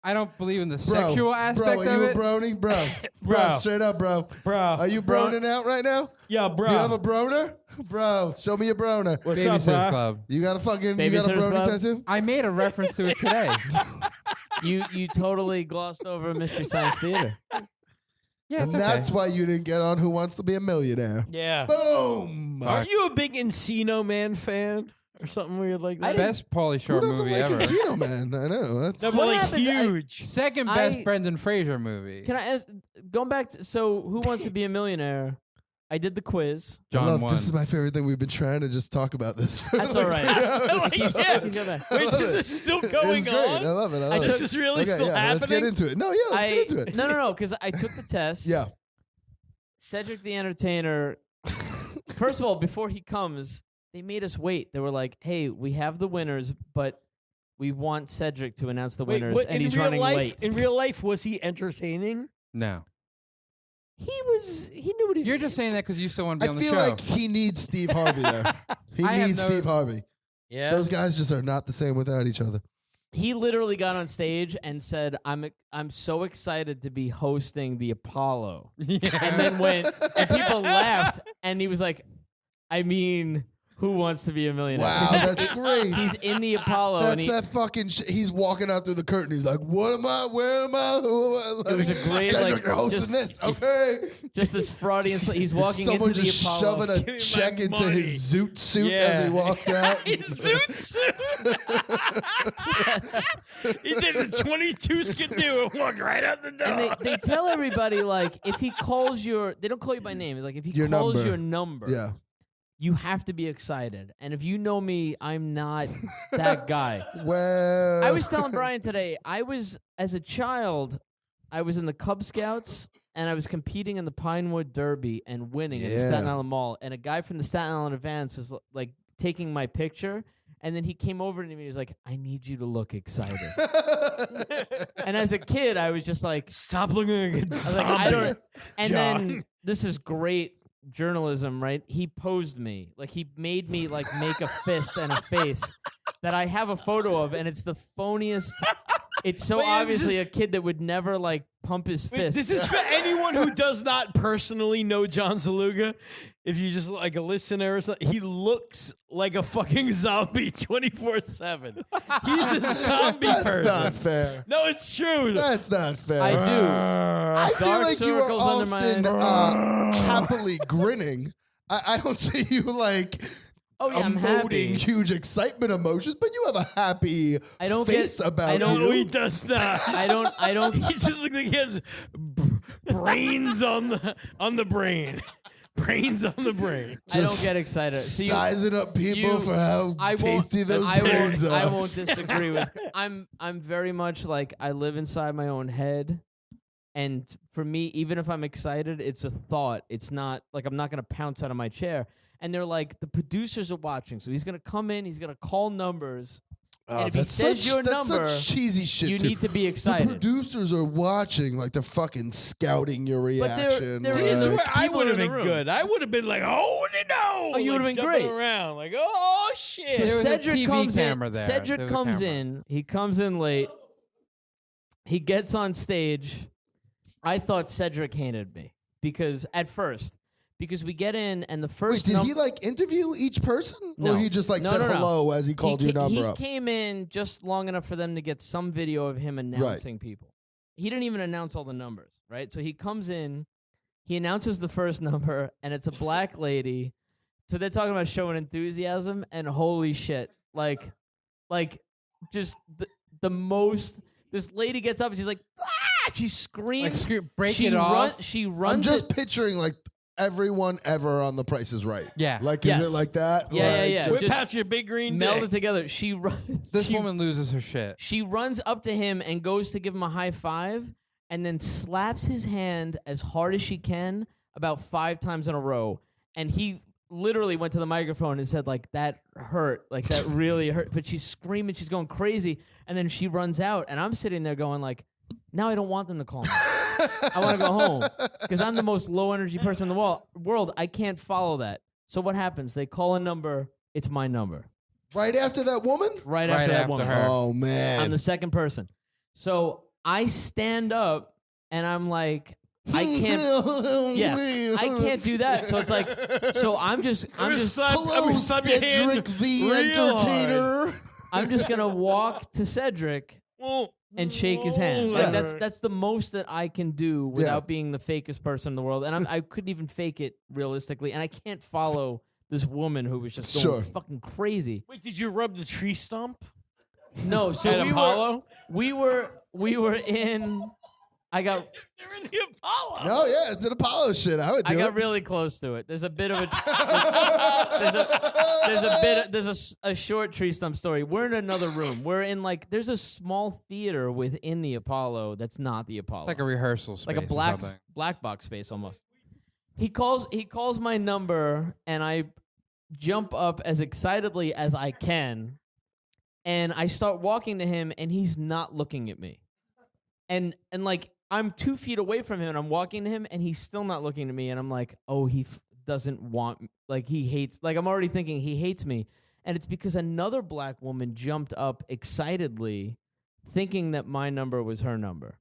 S3: I don't believe in the
S5: Bro,
S3: sexual aspect
S5: bro,
S3: of
S5: are you
S3: it.
S5: a brony? Bro.
S2: Bro.
S5: Straight up, bro.
S2: Bro.
S5: Are you
S2: Bro.
S5: broning out right now?
S2: Yeah,
S5: Do you have a
S2: bro.
S5: broner? Bro, show me your broner.
S2: What's up,
S3: Babysitter's
S2: bro?
S3: Club.
S5: You got a fucking, you got a
S6: Babysitter's
S5: brony
S6: Club?
S5: tattoo?
S3: I made a reference to it today.
S6: You totally glossed over Mystery Science Theater.
S3: Yeah,
S5: And
S3: it's
S5: that's
S3: okay.
S5: why you didn't get on Who Wants to Be a Millionaire.
S2: Yeah.
S5: Boom.
S2: Are you a big Encino Man fan or something weird like that?
S3: Best Pauly
S5: Who
S3: Shore
S5: doesn't
S3: movie
S5: like
S3: ever.
S5: Encino Man? I know. That's
S2: No, but
S6: What
S2: like
S6: happens-
S2: huge.
S3: Second best
S6: I-
S3: Brendan Fraser movie.
S6: Can I ask? Going back to Who Wants to Be a Millionaire? I did the quiz.
S3: John
S5: I love,
S3: won.
S5: this is my favorite thing. We've been trying to just talk about this. For
S6: That's
S5: like
S6: all right.
S5: 3 hours.
S2: Like,
S6: Keep
S2: yeah.
S6: going back.
S2: Wait,
S5: I love
S2: this
S5: it.
S2: is still
S5: It's
S2: going
S5: great.
S2: on?
S5: I love it. I love
S6: I
S5: it.
S6: took-
S2: This is really
S5: Okay,
S2: still
S5: yeah,
S2: happening?
S5: Let's get into it. No, yeah, let's get into it.
S6: No, because I took the test.
S5: Yeah.
S6: Cedric the Entertainer. First of all, before he comes, they made us wait. They were like, "Hey, we have the winners, but we want Cedric to announce the
S2: Wait,
S6: winners,
S2: what,
S6: and
S2: in
S6: he's
S2: real
S6: running
S2: life,
S6: late."
S2: In real life, was he entertaining?
S3: No.
S6: He knew what he.
S3: You're just saying that because you still want to be
S5: I
S3: on the
S5: feel
S3: show.
S5: like he needs Steve Harvey there. He
S3: I have
S5: needs
S3: no-
S5: Steve Harvey.
S2: Yeah.
S5: Those guys just are not the same without each other.
S6: He literally got on stage and said, "I'm so excited to be hosting the Apollo,"
S3: Yeah.
S6: and then went, and people laughed, and he was like, "I mean, who wants to be a millionaire?"
S5: Wow,
S6: 'Cause
S5: that's great.
S6: he's in the Apollo,
S5: That's
S6: and he.
S5: that fucking he's walking out through the curtain. He's like, "What am I? Where am I? Who am I?"
S6: It was a great,
S5: Cedric,
S6: like,
S5: you're hosting
S6: just-
S5: this. Okay.
S6: Just this fraudian. He's walking
S5: Someone
S6: into the
S5: just
S6: Apollo.
S5: shoving
S2: Give me
S5: a
S2: my
S5: check into
S2: money.
S5: his zoot suit
S2: Yeah.
S5: as he walks out.
S2: His zoot suit. He did the 22 skidoo and walked right out the door.
S6: And they tell everybody, like, if he calls they don't call you by name. Like, if he
S5: Your
S6: calls
S5: number.
S6: your number,
S5: Yeah.
S6: you have to be excited. And if you know me, I'm not that guy.
S5: Well,
S6: I was telling Brian today, as a child, I was in the Cub Scouts, and I was competing in the Pinewood Derby and winning at the
S5: Yeah.
S6: Staten Island Mall. And a guy from the Staten Island Advance was, like, taking my picture. And then he came over to me and he was like, "I need you to look excited." And as a kid, I was just like,
S2: Stop looking like a
S6: I was
S2: zombie.
S6: like, I don't. And
S2: John.
S6: then this is great journalism, right? He posed me, like he made me like make a fist and a face that I have a photo of, and it's the phoniest. It's so
S2: Wait, is
S6: obviously a kid that would never like pump his
S2: Wait,
S6: fist.
S2: this is for anyone who does not personally know John Szeluga. If you just like a listener or something, he looks like a fucking zombie 24/7. He's a zombie
S5: That's
S2: person.
S5: not fair.
S2: No, it's true.
S5: That's not fair.
S6: I do.
S5: I feel
S6: Dark
S5: like you are
S6: circles under my
S5: often
S6: eyes.
S5: happily grinning. I don't see you like
S6: Oh yeah, I'm
S5: emoting
S6: happy.
S5: huge excitement emotions, but you have a happy
S6: I don't
S5: face
S6: get-
S5: about
S6: I don't-
S5: you.
S2: No, he does not.
S6: I don't.
S2: He just looks like he has brains on the brain. Brains on the brain.
S6: I don't get excited. So
S5: Sizing up people for how
S6: I won't-
S5: tasty those
S6: I won't-
S5: brains are.
S6: I won't disagree with. I'm very much like I live inside my own head, and for me, even if I'm excited, it's a thought. It's not like I'm not gonna pounce out of my chair. And they're like, the producers are watching, so he's gonna come in, he's gonna call numbers, and if he
S5: that's
S6: says your
S5: that's
S6: number,
S5: such cheesy shit.
S6: you
S5: too.
S6: need to be
S5: The
S6: excited.
S5: producers are watching, like they're fucking scouting your
S6: But there
S5: reaction.
S6: is
S2: See, this is
S6: Like,
S2: where I
S6: people
S2: would have
S6: in the
S2: been
S6: room.
S2: good. I would have been like, oh no!
S6: Oh, you
S2: like,
S6: would've been
S2: jumping
S6: great.
S2: around like, oh shit.
S6: So
S3: There was a
S6: Cedric
S3: TV
S6: comes
S3: camera
S6: in.
S3: there.
S6: Cedric
S3: There was a
S6: comes
S3: camera.
S6: in. He comes in late. He gets on stage. I thought Cedric hated me because we get in and the
S5: Wait,
S6: first
S5: did he like interview each person,
S6: No.
S5: or he just like
S6: No,
S5: said
S6: no, no.
S5: hello as he called your number
S6: he
S5: up?
S6: came in just long enough for them to get some video of him announcing people. He didn't even announce all the numbers, right? So he comes in, he announces the first number, and it's a black lady. So they're talking about showing enthusiasm, and holy shit, like just the most. This lady gets up and she's like, ah! She screams.
S3: Break
S6: she
S3: it off.
S6: She
S5: I'm
S6: runs.
S5: just
S6: it.
S5: picturing like everyone ever on The Price is Right.
S3: Yeah.
S5: Like,
S6: Yes.
S5: is it like that?
S6: Yeah,
S5: Like,
S6: yeah.
S2: Whip
S6: just
S2: out your big green
S6: meld
S2: dick.
S6: it together. She runs.
S3: This
S6: she,
S3: woman loses her shit.
S6: She runs up to him and goes to give him a high five, and then slaps his hand as hard as she can about 5 times in a row. And he literally went to the microphone and said, like, that hurt. Like, that really hurt. But she's screaming. She's going crazy. And then she runs out. And I'm sitting there going, like, now I don't want them to call me. I want to go home because I'm the most low-energy person in the world. I can't follow that. So what happens? They call a number. It's my number.
S5: Right after that woman?
S6: Right
S3: Right
S6: after that
S3: after
S6: woman.
S3: her.
S5: Oh man.
S6: I'm the second person. So I stand up and I'm like, I can't. Yeah, I can't do that. So it's like, so I'm just.
S5: Hello, Cedric the Entertainer.
S6: I'm just gonna walk to Cedric and shake his hand. Like that's the most that I can do without being the fakest person in the world. And I couldn't even fake it realistically. And I can't follow this woman who was just going fucking crazy.
S2: Wait, did you rub the tree stump?
S6: No, so
S2: At Apollo?
S6: we were in.
S2: They're in the Apollo.
S5: No, yeah, it's an Apollo shit. I would do
S6: I got
S5: it.
S6: really close to it. There's a bit of a there's a short tree stump story. We're in another room. We're in like there's a small theater within the Apollo that's not the Apollo.
S3: It's like a rehearsal space.
S6: like a
S3: or something.
S6: black box space almost. He calls my number and I jump up as excitedly as I can and I start walking to him and he's not looking at me. And like I'm 2 feet away from him and I'm walking to him and he's still not looking at me and I'm like, oh, he doesn't want, like he hates, like I'm already thinking he hates me. And it's because another black woman jumped up excitedly thinking that my number was her number.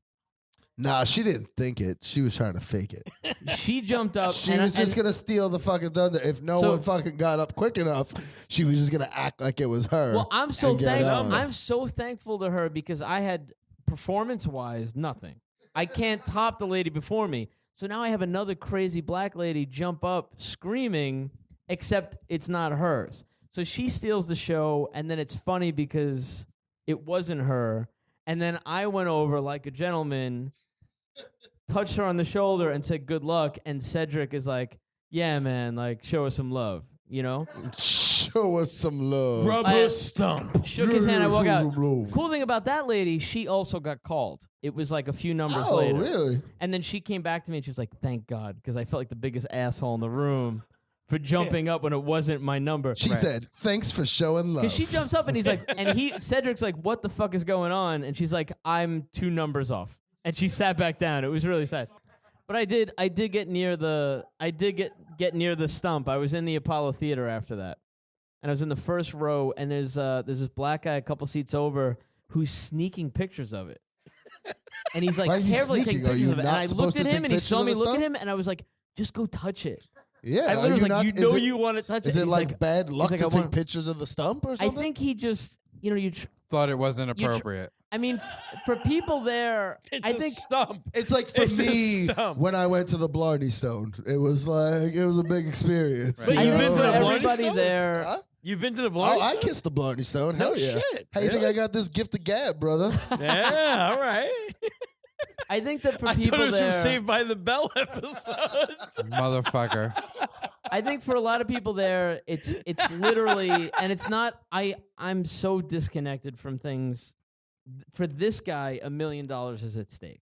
S5: Nah, she didn't think it. She was trying to fake it.
S6: She jumped up.
S5: She was just going to steal the fucking thunder. If no one fucking got up quick enough, she was just going to act like it was her.
S6: Well, I'm so
S5: and get
S6: thankful.
S5: out.
S6: I'm so thankful to her because I had performance-wise nothing. I can't top the lady before me. So now I have another crazy black lady jump up screaming, except it's not hers. So she steals the show, and then it's funny because it wasn't her. And then I went over like a gentleman, touched her on the shoulder, and said, good luck. And Cedric is like, yeah, man, like, show us some love, you know?
S5: Show us some love.
S2: Rub
S6: I-
S2: a stump.
S6: Shook his hand, I walk out.
S5: Cool.
S6: Cool thing about that lady, she also got called. It was like a few numbers
S5: Oh,
S6: later.
S5: really?
S6: And then she came back to me and she was like, thank God, because I felt like the biggest asshole in the room for jumping up when it wasn't my number.
S5: She said, thanks for showing love.
S6: Because she jumps up and he's like, Cedric's like, what the fuck is going on? And she's like, I'm 2 numbers off. And she sat back down. It was really sad. But I did get near the stump. I was in the Apollo Theater after that. And I was in the first row, and there's this black guy a couple seats over who's sneaking pictures of it. And he's
S5: Why
S6: like
S5: is he
S6: carefully taking
S5: sneaking? Are
S6: pictures
S5: you
S6: of it. And
S5: not
S6: I
S5: supposed
S6: looked
S5: to
S6: at
S5: take
S6: him, and he
S5: pictures
S6: saw
S5: of
S6: me
S5: the
S6: look at
S5: stump?
S6: him, and I was like, just go touch it.
S5: Yeah.
S6: I
S5: are
S6: literally was like,
S5: not-
S6: you
S5: is
S6: know
S5: it-
S6: you want to touch it.
S5: Is it
S6: He's
S5: like bad luck
S6: like,
S5: to
S6: I
S5: take
S6: want-
S5: pictures of the stump or
S6: I
S5: something?
S6: think he just,
S3: Thought it wasn't
S6: You tr-
S3: appropriate.
S6: I mean, for people there,
S2: It's
S6: I
S2: a
S6: think
S2: stump.
S5: It's like for
S2: It's a
S5: me
S2: stump.
S5: when I went to the Blarney Stone. It was a big experience.
S2: But
S6: I
S2: you've
S6: think
S2: been
S6: for
S2: to the Bloody
S6: everybody
S2: Stone?
S6: there,
S5: Huh?
S2: You've been to the
S5: Oh,
S2: Blarney
S5: I
S2: Stone?
S5: kissed the Blarney Stone.
S2: No
S5: Hell yeah.
S2: shit.
S5: How you think
S2: Really?
S5: I got this gift of gab, brother?
S2: Yeah, all right.
S6: I think that for
S2: I
S6: people
S2: thought it was
S6: there,
S2: from Saved by the Bell episodes.
S3: Motherfucker.
S6: I think for a lot of people there, it's literally, and it's not. I'm so disconnected from things. For this guy, $1 million is at stake.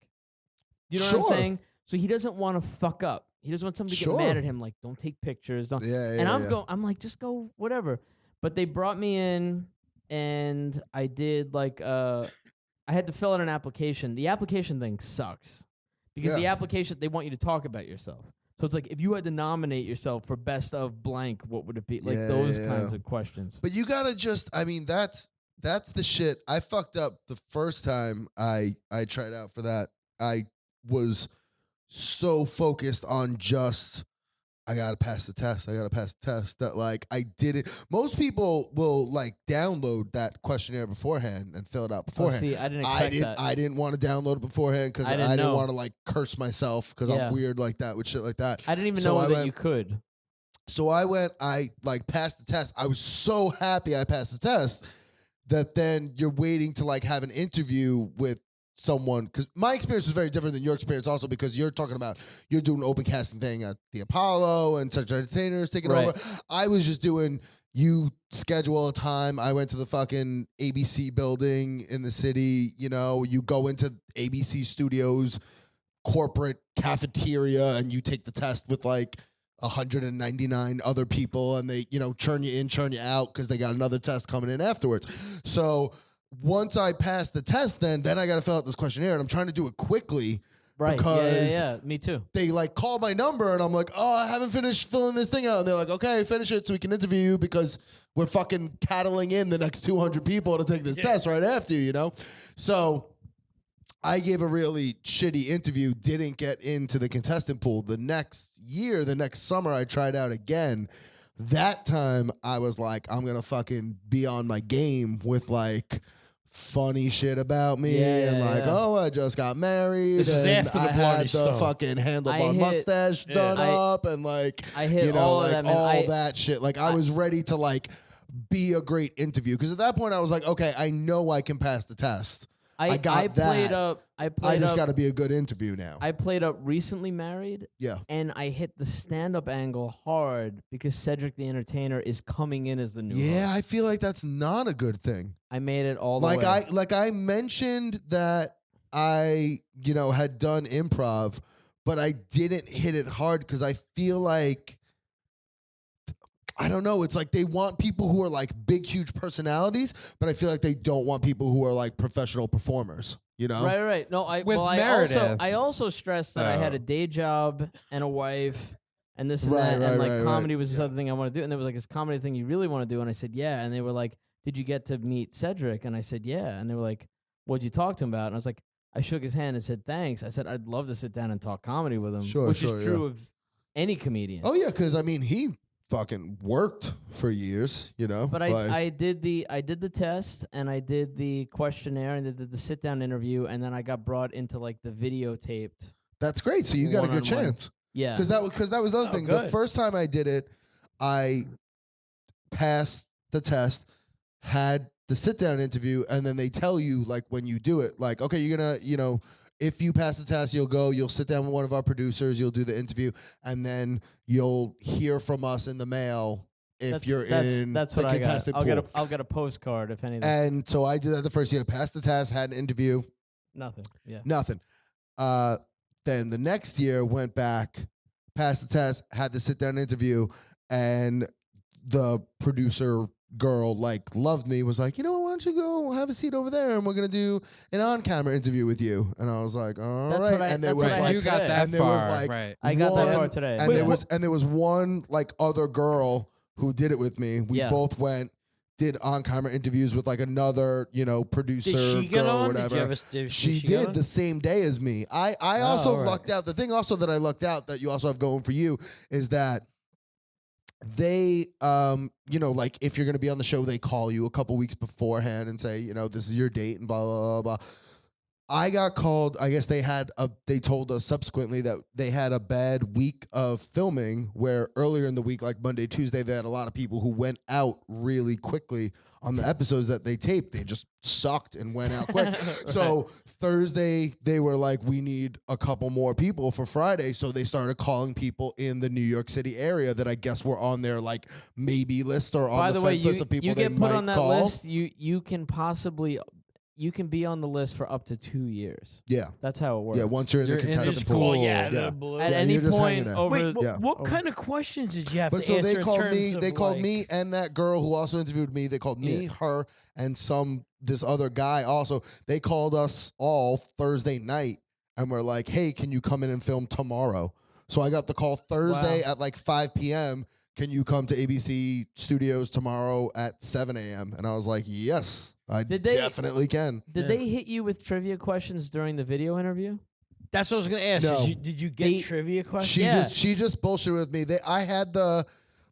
S6: You know what I'm
S5: Sure.
S6: saying? So he doesn't want to fuck up. He doesn't want somebody to
S5: Sure.
S6: get mad at him. Like, don't take pictures. Don't.
S5: Yeah, yeah.
S6: And
S5: yeah.
S6: I'm like, just go, whatever. But they brought me in, and I did like, I had to fill out an application. The application thing sucks because the
S5: Yeah.
S6: application, they want you to talk about yourself. So it's like, if you had to nominate yourself for best of blank, what would it be? Like
S5: Yeah,
S6: those
S5: yeah.
S6: kinds of questions.
S5: But you gotta just, I mean, that's the shit. I fucked up the first time I tried out for that. I was so focused on just, I gotta pass the test. That like I didn't. Most people will like download that questionnaire beforehand and fill it out
S6: Oh,
S5: beforehand.
S6: see, I didn't expect that.
S5: I didn't want to download it beforehand because
S6: I
S5: I
S6: didn't
S5: didn't
S6: know.
S5: want to like curse myself because
S6: Yeah.
S5: I'm weird like that with shit like that.
S6: I didn't even
S5: So
S6: know
S5: I
S6: that
S5: went-
S6: you could.
S5: So I like passed the test. I was so happy I passed the test that then you're waiting to like have an interview with someone. Because my experience was very different than your experience also because you're talking about you're doing an open casting thing at the Apollo and Cedric the Entertainer is taking
S6: Right.
S5: over. I was just doing, you schedule a time. I went to the fucking ABC building in the city. You know, you go into ABC Studios corporate cafeteria and you take the test with like 199 other people and they, you know, churn you in, churn you out because they got another test coming in afterwards. So once I passed the test, then I got to fill out this questionnaire and I'm trying to do it quickly.
S6: Right.
S5: Because
S6: Yeah. Me too.
S5: they like call my number and I'm like, oh, I haven't finished filling this thing out. And they're like, okay, finish it so we can interview you because we're fucking cattling in the next 200 people to take this test right after you, you know? So I gave a really shitty interview, didn't get into the contestant pool. The next summer, I tried out again. That time, I was like, I'm going to fucking be on my game with like funny shit about me and like, oh, I just got married.
S2: This was
S5: and
S2: after the
S5: I
S2: Blarney
S5: had the
S2: Stone.
S5: fucking handlebar
S6: I hit-
S5: mustache done up and like,
S6: I hit
S5: you know,
S6: all of
S5: like
S6: them. And
S5: all that shit. Like I was ready to like be a great interview because at that point I was like, okay, I know I can pass the test. I got
S6: played
S5: that.
S6: up. I
S5: I
S6: played
S5: just
S6: up.
S5: got to be a good interview now.
S6: I played up recently married,
S5: Yeah.
S6: and I hit the stand-up angle hard because Cedric the Entertainer is coming in as the new
S5: Yeah,
S6: host.
S5: I feel like that's not a good thing.
S6: I made it all the way.
S5: Like I mentioned that I, you know, had done improv, but I didn't hit it hard because I feel like I don't know. It's like they want people who are like big, huge personalities, but I feel like they don't want people who are like professional performers. You know?
S6: Right. No,
S3: With
S6: I
S3: Meredith.
S6: also stressed that I had
S3: Oh.
S6: a day job and a wife and this and
S5: Right,
S6: that, and
S5: right,
S6: like
S5: right,
S6: comedy
S5: right.
S6: was this
S5: Yeah.
S6: other thing I want to do. And they was like, "Is comedy thing you really want to do?" And I said, "Yeah." And they were like, "Did you get to meet Cedric?" And I said, "Yeah." And they were like, "What'd you talk to him about?" And I was like, I shook his hand and said, "Thanks." I said, "I'd love to sit down and talk comedy with him,"
S5: Sure,
S6: which
S5: sure,
S6: is true of any comedian.
S5: Oh yeah, because I mean he fucking worked for years. You know?
S6: But
S5: Like-
S6: I did the test and I did the questionnaire and did the sit down interview, and then I got brought into like the videotaped.
S5: that's great. So you got a good
S6: One-on-one.
S5: chance.
S6: Yeah.
S5: Because that was the other
S2: Oh,
S5: thing. The
S2: good.
S5: first time I did it, I passed the test, had the sit down interview, and then they tell you like when you do it, like, okay, you're gonna, you know, if you pass the test, you'll sit down with one of our producers, you'll do the interview, and then you'll hear from us in the mail if you're in
S6: that's
S5: the
S6: what I got.
S5: contested pool.
S6: I'll get a postcard if anything.
S5: And so I did that the first year, passed the test, had an interview,
S6: Nothing. Yeah.
S5: nothing. Then the next year went back, passed the test, had the sit down interview, and the producer girl like loved me, was like, you know what, why don't you go have a seat over there and we're gonna do an on camera interview with you. And I was like, all
S6: That's
S5: right.
S6: what I-
S5: And there
S6: that's
S5: was
S6: what I
S5: like,
S3: you got
S6: today.
S3: that
S5: and there was
S3: far,
S5: like
S3: right?
S6: I got that
S5: one-
S6: far today.
S5: and there was one like other girl who did it with me. We
S6: Yeah.
S5: both went, did on camera interviews with like another, you know, producer
S2: Did she get
S5: girl or
S2: on?
S5: whatever.
S2: Did
S5: She
S2: get
S5: did
S2: on?
S5: the same day as me. I also
S2: all right.
S5: lucked out. The thing also that I lucked out that you also have going for you is that they, you know, like if you're going to be on the show, they call you a couple weeks beforehand and say, you know, this is your date and blah, blah, blah, blah. I got called. I guess they told us subsequently that they had a bad week of filming where earlier in the week, like Monday, Tuesday, they had a lot of people who went out really quickly on the episodes that they taped. They just sucked and went out quick. So Thursday, they were like, we need a couple more people for Friday. So they started calling people in the New York City area that I guess were on their like maybe list or on
S6: By
S5: the
S6: way,
S5: fence list of people
S6: you
S5: they
S6: get put
S5: might
S6: on that
S5: call.
S6: list. You can be on the list for up to 2 years.
S5: Yeah.
S6: That's how it works.
S5: Yeah, once you're in
S3: You're
S5: the
S3: in the
S5: contestant
S3: school.
S5: pool.
S2: Yeah,
S5: Yeah.
S2: the blue.
S6: At
S5: Yeah,
S6: any
S5: you're just hanging
S6: point
S5: there.
S6: over.
S2: Wait,
S5: Yeah.
S2: what kind of questions did you have
S5: But
S2: to
S5: so
S2: answer?
S5: they
S2: in
S5: called
S2: terms
S5: me.
S2: of,
S5: They called
S2: like-
S5: me and that girl who also interviewed me. They called me, her, and this other guy also. They called us all Thursday night and were like, "Hey, can you come in and film tomorrow?" So I got the call Thursday at like 5 p.m. Can you come to ABC Studios tomorrow at 7 a.m.? And I was like, "Yes, I
S6: Did they-
S5: definitely can."
S6: Did they hit you with trivia questions during the video interview?
S2: That's what I was going to ask.
S5: No.
S2: Did you get
S6: They-
S2: trivia questions?
S5: She just bullshit with me. I had the,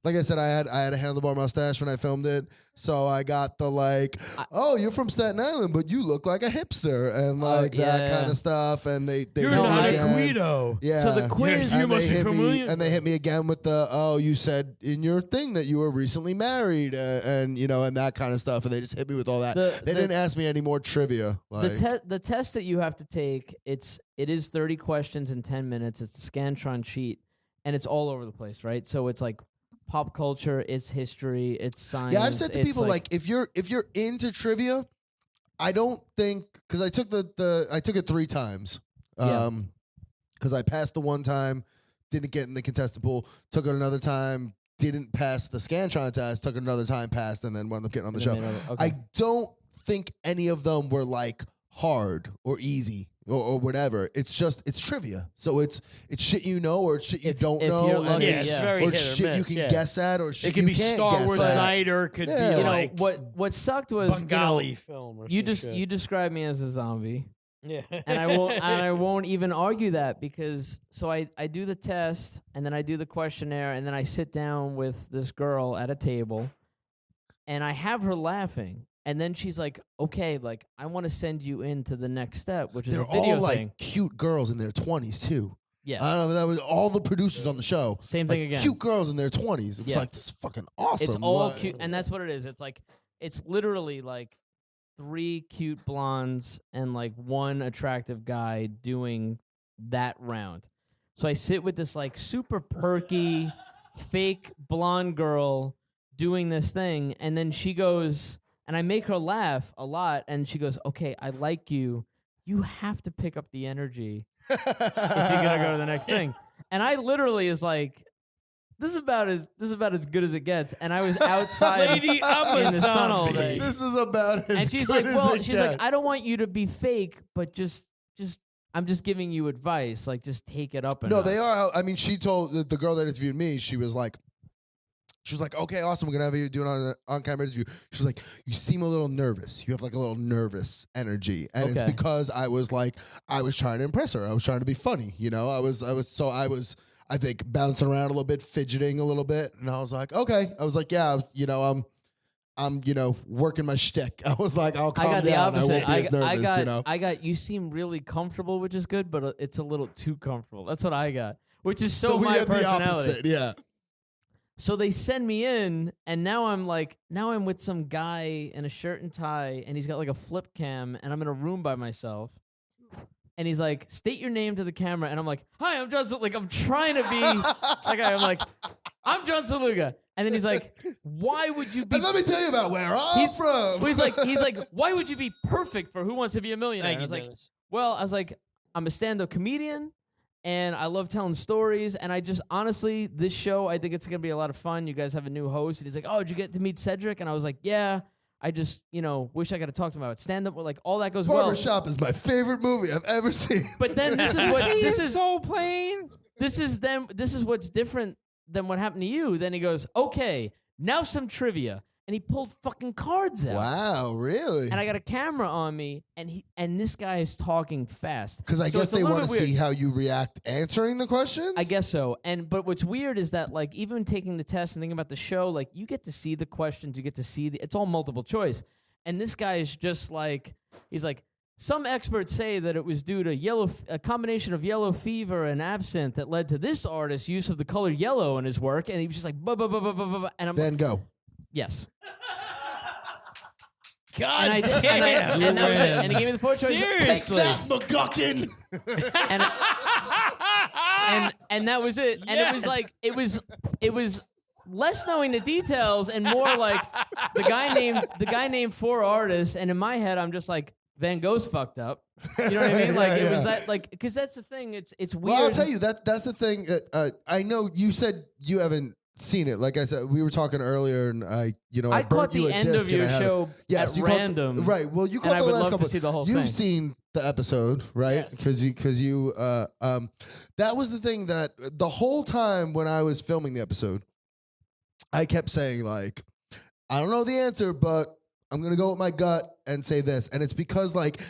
S5: like I said, I had a handlebar mustache when I filmed it, so I got the like, oh, you're from Staten Island, but you look like a hipster and like
S6: yeah,
S5: that kind
S6: yeah.
S5: of stuff. And they
S2: You're
S5: hit me
S2: not a
S5: again.
S2: Guido.
S5: Yeah.
S6: So the quiz-
S2: You
S5: And
S2: must
S5: they
S2: be
S5: hit me,
S2: familiar.
S5: and they hit me again with the, oh, you said in your thing that you were recently married, and and that kind of stuff. And they just hit me with all that. They didn't ask me any more trivia. Like,
S6: The test that you have to take, it is 30 questions in 10 minutes. It's a Scantron sheet, and it's all over the place, right? So it's like pop culture, it's history, it's science.
S5: yeah, I've said to
S6: it's
S5: people like if you're into trivia, I don't think because I took I took it 3 times.
S6: Yeah.
S5: Because I passed the one time, didn't get in the contestant pool. Took it another time, didn't pass the Scantron test. Took it another time, passed, and then wound up getting on the show.
S6: Okay.
S5: I don't think any of them were like hard or easy or whatever. It's trivia. So it's shit or it's shit you don't
S6: if
S5: know.
S6: you're
S5: and
S6: lucky,
S2: Yeah, it's very
S5: or
S2: hit or
S5: shit you
S2: miss,
S5: can
S2: yeah.
S5: guess at or shit
S2: It could
S5: you
S2: be
S5: can't
S2: Star
S5: guess
S2: Wars
S5: at.
S2: night, or it could
S5: Yeah.
S2: be
S6: you
S2: like
S6: know what sucked was
S2: Bengali film. Or
S6: you
S2: some
S6: just
S2: shit.
S6: you described me as a zombie.
S2: Yeah.
S6: And I won't even argue that because so I do the test and then I do the questionnaire and then I sit down with this girl at a table and I have her laughing and then she's like, okay, like I want to send you into the next step, which is
S5: They're
S6: a video
S5: all
S6: thing.
S5: like cute girls in their 20s too.
S6: Yeah.
S5: I don't know. That was all the producers on the show.
S6: Same
S5: Like,
S6: thing again.
S5: Cute girls in their 20s. It was
S6: Yeah.
S5: like this is fucking awesome.
S6: It's all
S5: Like-
S6: cute and that's what it is. It's literally like 3 cute blondes and like 1 attractive guy doing that round. So I sit with this like super perky, fake blonde girl doing this thing, and then she goes, and I make her laugh a lot, and she goes, "Okay, I like you. You have to pick up the energy if you're gonna go to the next thing." And I literally is like, "This is about as good as it gets." And I was outside
S2: Lady, I'm a
S6: in the sun all
S2: zombie.
S6: day.
S5: This is about as
S6: And she's
S5: good
S6: like,
S5: as
S6: "Well,
S5: it
S6: she's like,
S5: gets.
S6: I don't want you to be fake, but just I'm just giving you advice. Like, just take it up."
S5: No, they are. I mean, she told the girl that interviewed me. She was like, okay, awesome. We're gonna have you do an on-camera interview. She was like, you seem a little nervous. You have like a little nervous energy, and it's
S6: Okay.
S5: because I was trying to impress her. I was trying to be funny. I was. I think bouncing around a little bit, fidgeting a little bit, and I was like, okay. I was like, yeah, I'm working my shtick. I was like, I'll calm
S6: I got the
S5: down.
S6: opposite.
S5: I won't be as nervous,
S6: I got. You seem really comfortable, which is good, but it's a little too comfortable. That's what I got, which is so
S5: we
S6: my
S5: had the
S6: personality.
S5: opposite, yeah.
S6: So they send me in, and now I'm with some guy in a shirt and tie, and he's got like a flip cam, and I'm in a room by myself. And he's like, state your name to the camera. And I'm like, hi, I'm John Szeluga. Like, I'm trying to be that guy. I'm like, I'm John Szeluga. And then he's like, why would you be...
S5: And let me tell you about where I'm from.
S6: Well, he's like, why would you be perfect for Who Wants to Be a Millionaire?
S2: Thank
S6: And I
S2: you,
S6: was like,
S2: Dennis.
S6: well, I was like, I'm a stand-up comedian, and I love telling stories. And I just, honestly, this show, I think it's going to be a lot of fun. You guys have a new host. And he's like, oh, did you get to meet Cedric? And I was like, yeah. I just, wish I got to talk to him about stand-up. Like, all that goes well.
S5: Barbershop is my favorite movie I've ever seen.
S6: But then this is
S3: so plain.
S6: This is what's different than what happened to you. Then he goes, okay, now some trivia. And he pulled fucking cards out.
S5: Wow, really?
S6: And I got a camera on me, and this guy is talking fast.
S5: Because I
S6: So
S5: guess
S6: it's a
S5: they
S6: little
S5: want to
S6: bit weird.
S5: see how you react answering the questions?
S6: I guess so. But what's weird is that, like, even taking the test and thinking about the show, like, you get to see the questions, you get to see it's all multiple choice. And this guy is just like, he's like, some experts say that it was due to a combination of yellow fever and absinthe that led to this artist's use of the color yellow in his work, and he was just like, buh, buh, buh, buh, buh, buh, and I'm
S5: Van Gogh.
S6: yes.
S2: God
S6: And
S2: damn.
S6: and that was it. And he gave me the 4 choices.
S2: Seriously.
S5: McGuckin.
S6: And that was it. And it was like it was less knowing the details and more like the guy named 4 artists, and in my head I'm just like, Van Gogh's fucked up. You know what I mean? Like it was that, like, because that's the thing. It's weird.
S5: Well, I'll tell you that's the thing. I know you said you haven't seen it. Like I said, we were talking earlier, and I
S6: I caught
S5: burnt you
S6: the
S5: a
S6: end of
S5: disc and
S6: your
S5: I had
S6: show
S5: Yes,
S6: at
S5: you caught
S6: random.
S5: right. Well, you
S6: and
S5: caught
S6: I
S5: the
S6: would
S5: last
S6: love
S5: couple.
S6: to see the whole
S5: You've
S6: thing.
S5: seen the episode, right? Because you that was the thing that the whole time when I was filming the episode, I kept saying, like, I don't know the answer, but I'm gonna go with my gut and say this, and it's because, like,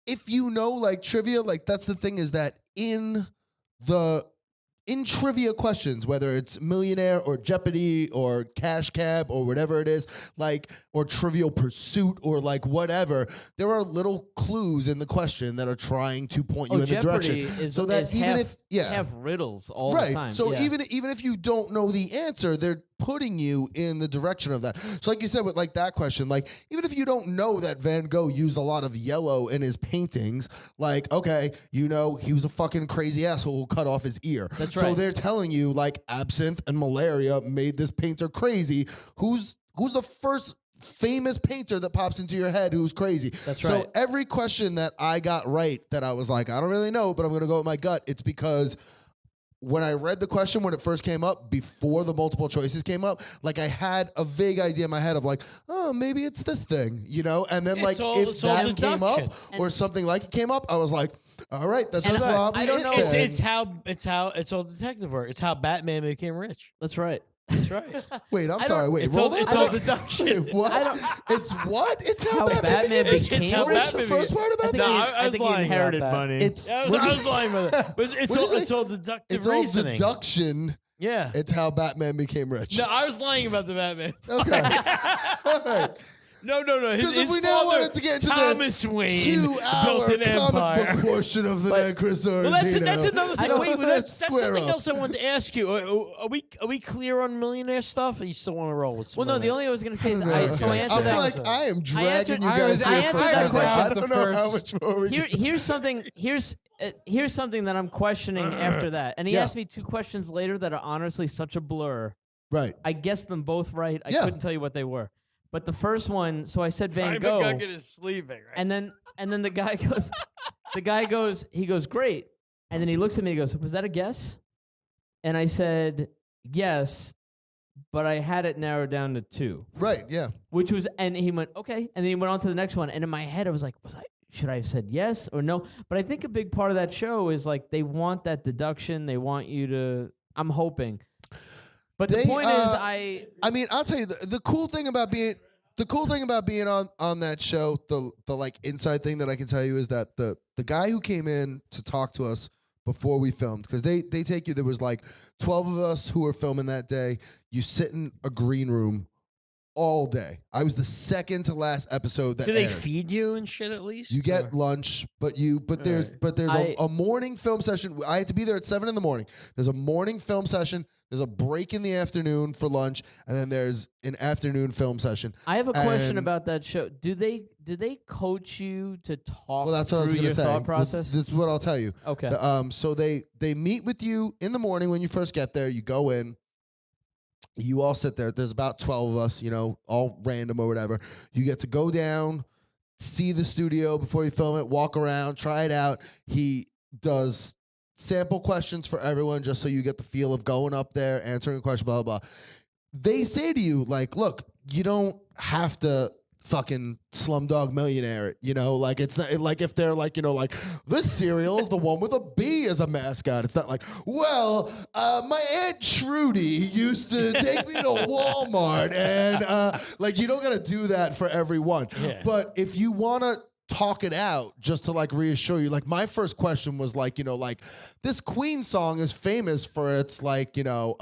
S5: if you know, like, trivia, like, that's the thing, is that in trivia questions, whether it's Millionaire or Jeopardy or Cash Cab or whatever it is, like, or Trivial Pursuit or like whatever, there are little clues in the question that are trying to point you in the
S6: Jeopardy
S5: direction.
S6: is,
S5: so that
S6: is
S5: even
S6: half, half riddles all
S5: right.
S6: the time.
S5: So
S6: yeah.
S5: even if you don't know the answer, they're putting you in the direction of that. So like you said with like that question, like even if you don't know that Van Gogh used a lot of yellow in his paintings, like, okay, you know, he was a fucking crazy asshole who cut off his ear.
S6: That's
S5: so
S6: right.
S5: they're telling you like absinthe and malaria made this painter crazy. Who's the first famous painter that pops into your head who's crazy?
S6: That's right.
S5: So every question that I got right that I was like, I don't really know, but I'm going to go with my gut, it's because when I read the question when it first came up, before the multiple choices came up, like I had a vague idea in my head of like, oh, maybe it's this thing, you know? And then like if that came up or something like it came up, I was like, all right, that's probably
S6: I don't
S5: it
S6: know.
S5: then.
S2: It's all detective work. It's how Batman became rich.
S6: That's right.
S2: That's right.
S5: Wait, I'm
S6: I
S5: sorry.
S6: don't-
S5: Wait,
S2: It's
S5: roll
S2: all
S5: that
S2: it's all
S5: back.
S2: deduction.
S5: Wait, what? It's what? It's how
S6: Batman
S2: It's
S6: became
S2: how
S6: rich?
S2: Batman
S5: the first part about
S6: I think,
S5: that?
S2: No,
S6: he,
S2: I
S6: I
S2: was
S6: think he
S2: lying about
S6: inherited
S2: that.
S6: money.
S5: It's
S2: I was lying about that. But it's all deductive
S5: it's all
S2: reasoning.
S5: deduction.
S2: Yeah.
S5: It's how Batman became rich.
S2: No, I was lying about the Batman.
S5: Okay. All right.
S2: No.
S5: Because
S2: His
S5: if we now
S2: father,
S5: wanted to get into
S2: Thomas
S5: the
S2: Wayne,
S5: 2-hour
S2: built an
S5: comic
S2: empire.
S5: book portion of the Ned Chris
S2: Well, that's another
S6: I
S2: thing.
S6: don't-
S2: Wait, that's
S5: Square
S2: something
S5: up.
S2: else I wanted to ask you. Are we clear on Millionaire stuff? Or you still want to roll with some?
S6: Well, no, the only thing I was going to say is I answered
S5: I'm
S6: that.
S5: like, I am dragging
S6: answered-
S5: you
S6: I
S5: guys
S6: was- I
S5: here
S6: answered
S5: forever.
S6: that question
S5: I
S3: the
S5: don't know how
S3: first-
S5: much more we can
S6: Here's something. Here's something that I'm questioning after that. And he
S5: Yeah.
S6: asked me 2 questions later that are honestly such a blur.
S5: Right.
S6: I guessed them both right. I
S5: Yeah.
S6: couldn't tell you what they were. But the first one, so I said Van
S2: Bryan
S6: Gogh,
S2: McGuckin is sleeping, right?
S6: and then the guy goes, he goes, great. And then he looks at me and he goes, was that a guess? And I said, yes, but I had it narrowed down to 2.
S5: Right, yeah.
S6: Which was, and he went, okay. And then he went on to the next one. And in my head, I was like, should I have said yes or no? But I think a big part of that show is like they want that deduction. They want you to, I'm hoping. But the point is,
S5: I mean, I'll tell you the cool thing about being on that show, the like inside thing that I can tell you is that the guy who came in to talk to us before we filmed, because they take you, there was like 12 of us who were filming that day. You sit in a green room all day. I was the second to last episode that
S2: Do they
S5: aired.
S2: feed you and shit at least?
S5: You get lunch, but there's a morning film session. I had to be there at 7 a.m. There's a morning film session. There's a break in the afternoon for lunch, and then there's an afternoon film session.
S6: I have a question
S5: And-
S6: about that show. Do they coach you to talk
S5: Well, that's what I was
S6: through
S5: going
S6: your
S5: to say.
S6: thought process?
S5: This is what I'll tell you.
S6: Okay.
S5: So they meet with you in the morning when you first get there. You go in. You all sit there. There's about 12 of us, you know, all random or whatever. You get to go down, see the studio before you film it, walk around, try it out. He does sample questions for everyone just so you get the feel of going up there, answering a question, blah, blah, blah. They say to you, like, look, you don't have to fucking Slumdog Millionaire, you know, like it's not like if they're like, you know, like this cereal is the one with a bee as a mascot. It's not like, well, my Aunt Trudy used to take me to Walmart and like you don't gotta do that for everyone.
S2: Yeah.
S5: But if you wanna talk it out just to like reassure you, like my first question was like, you know, like this Queen song is famous for its like, you know,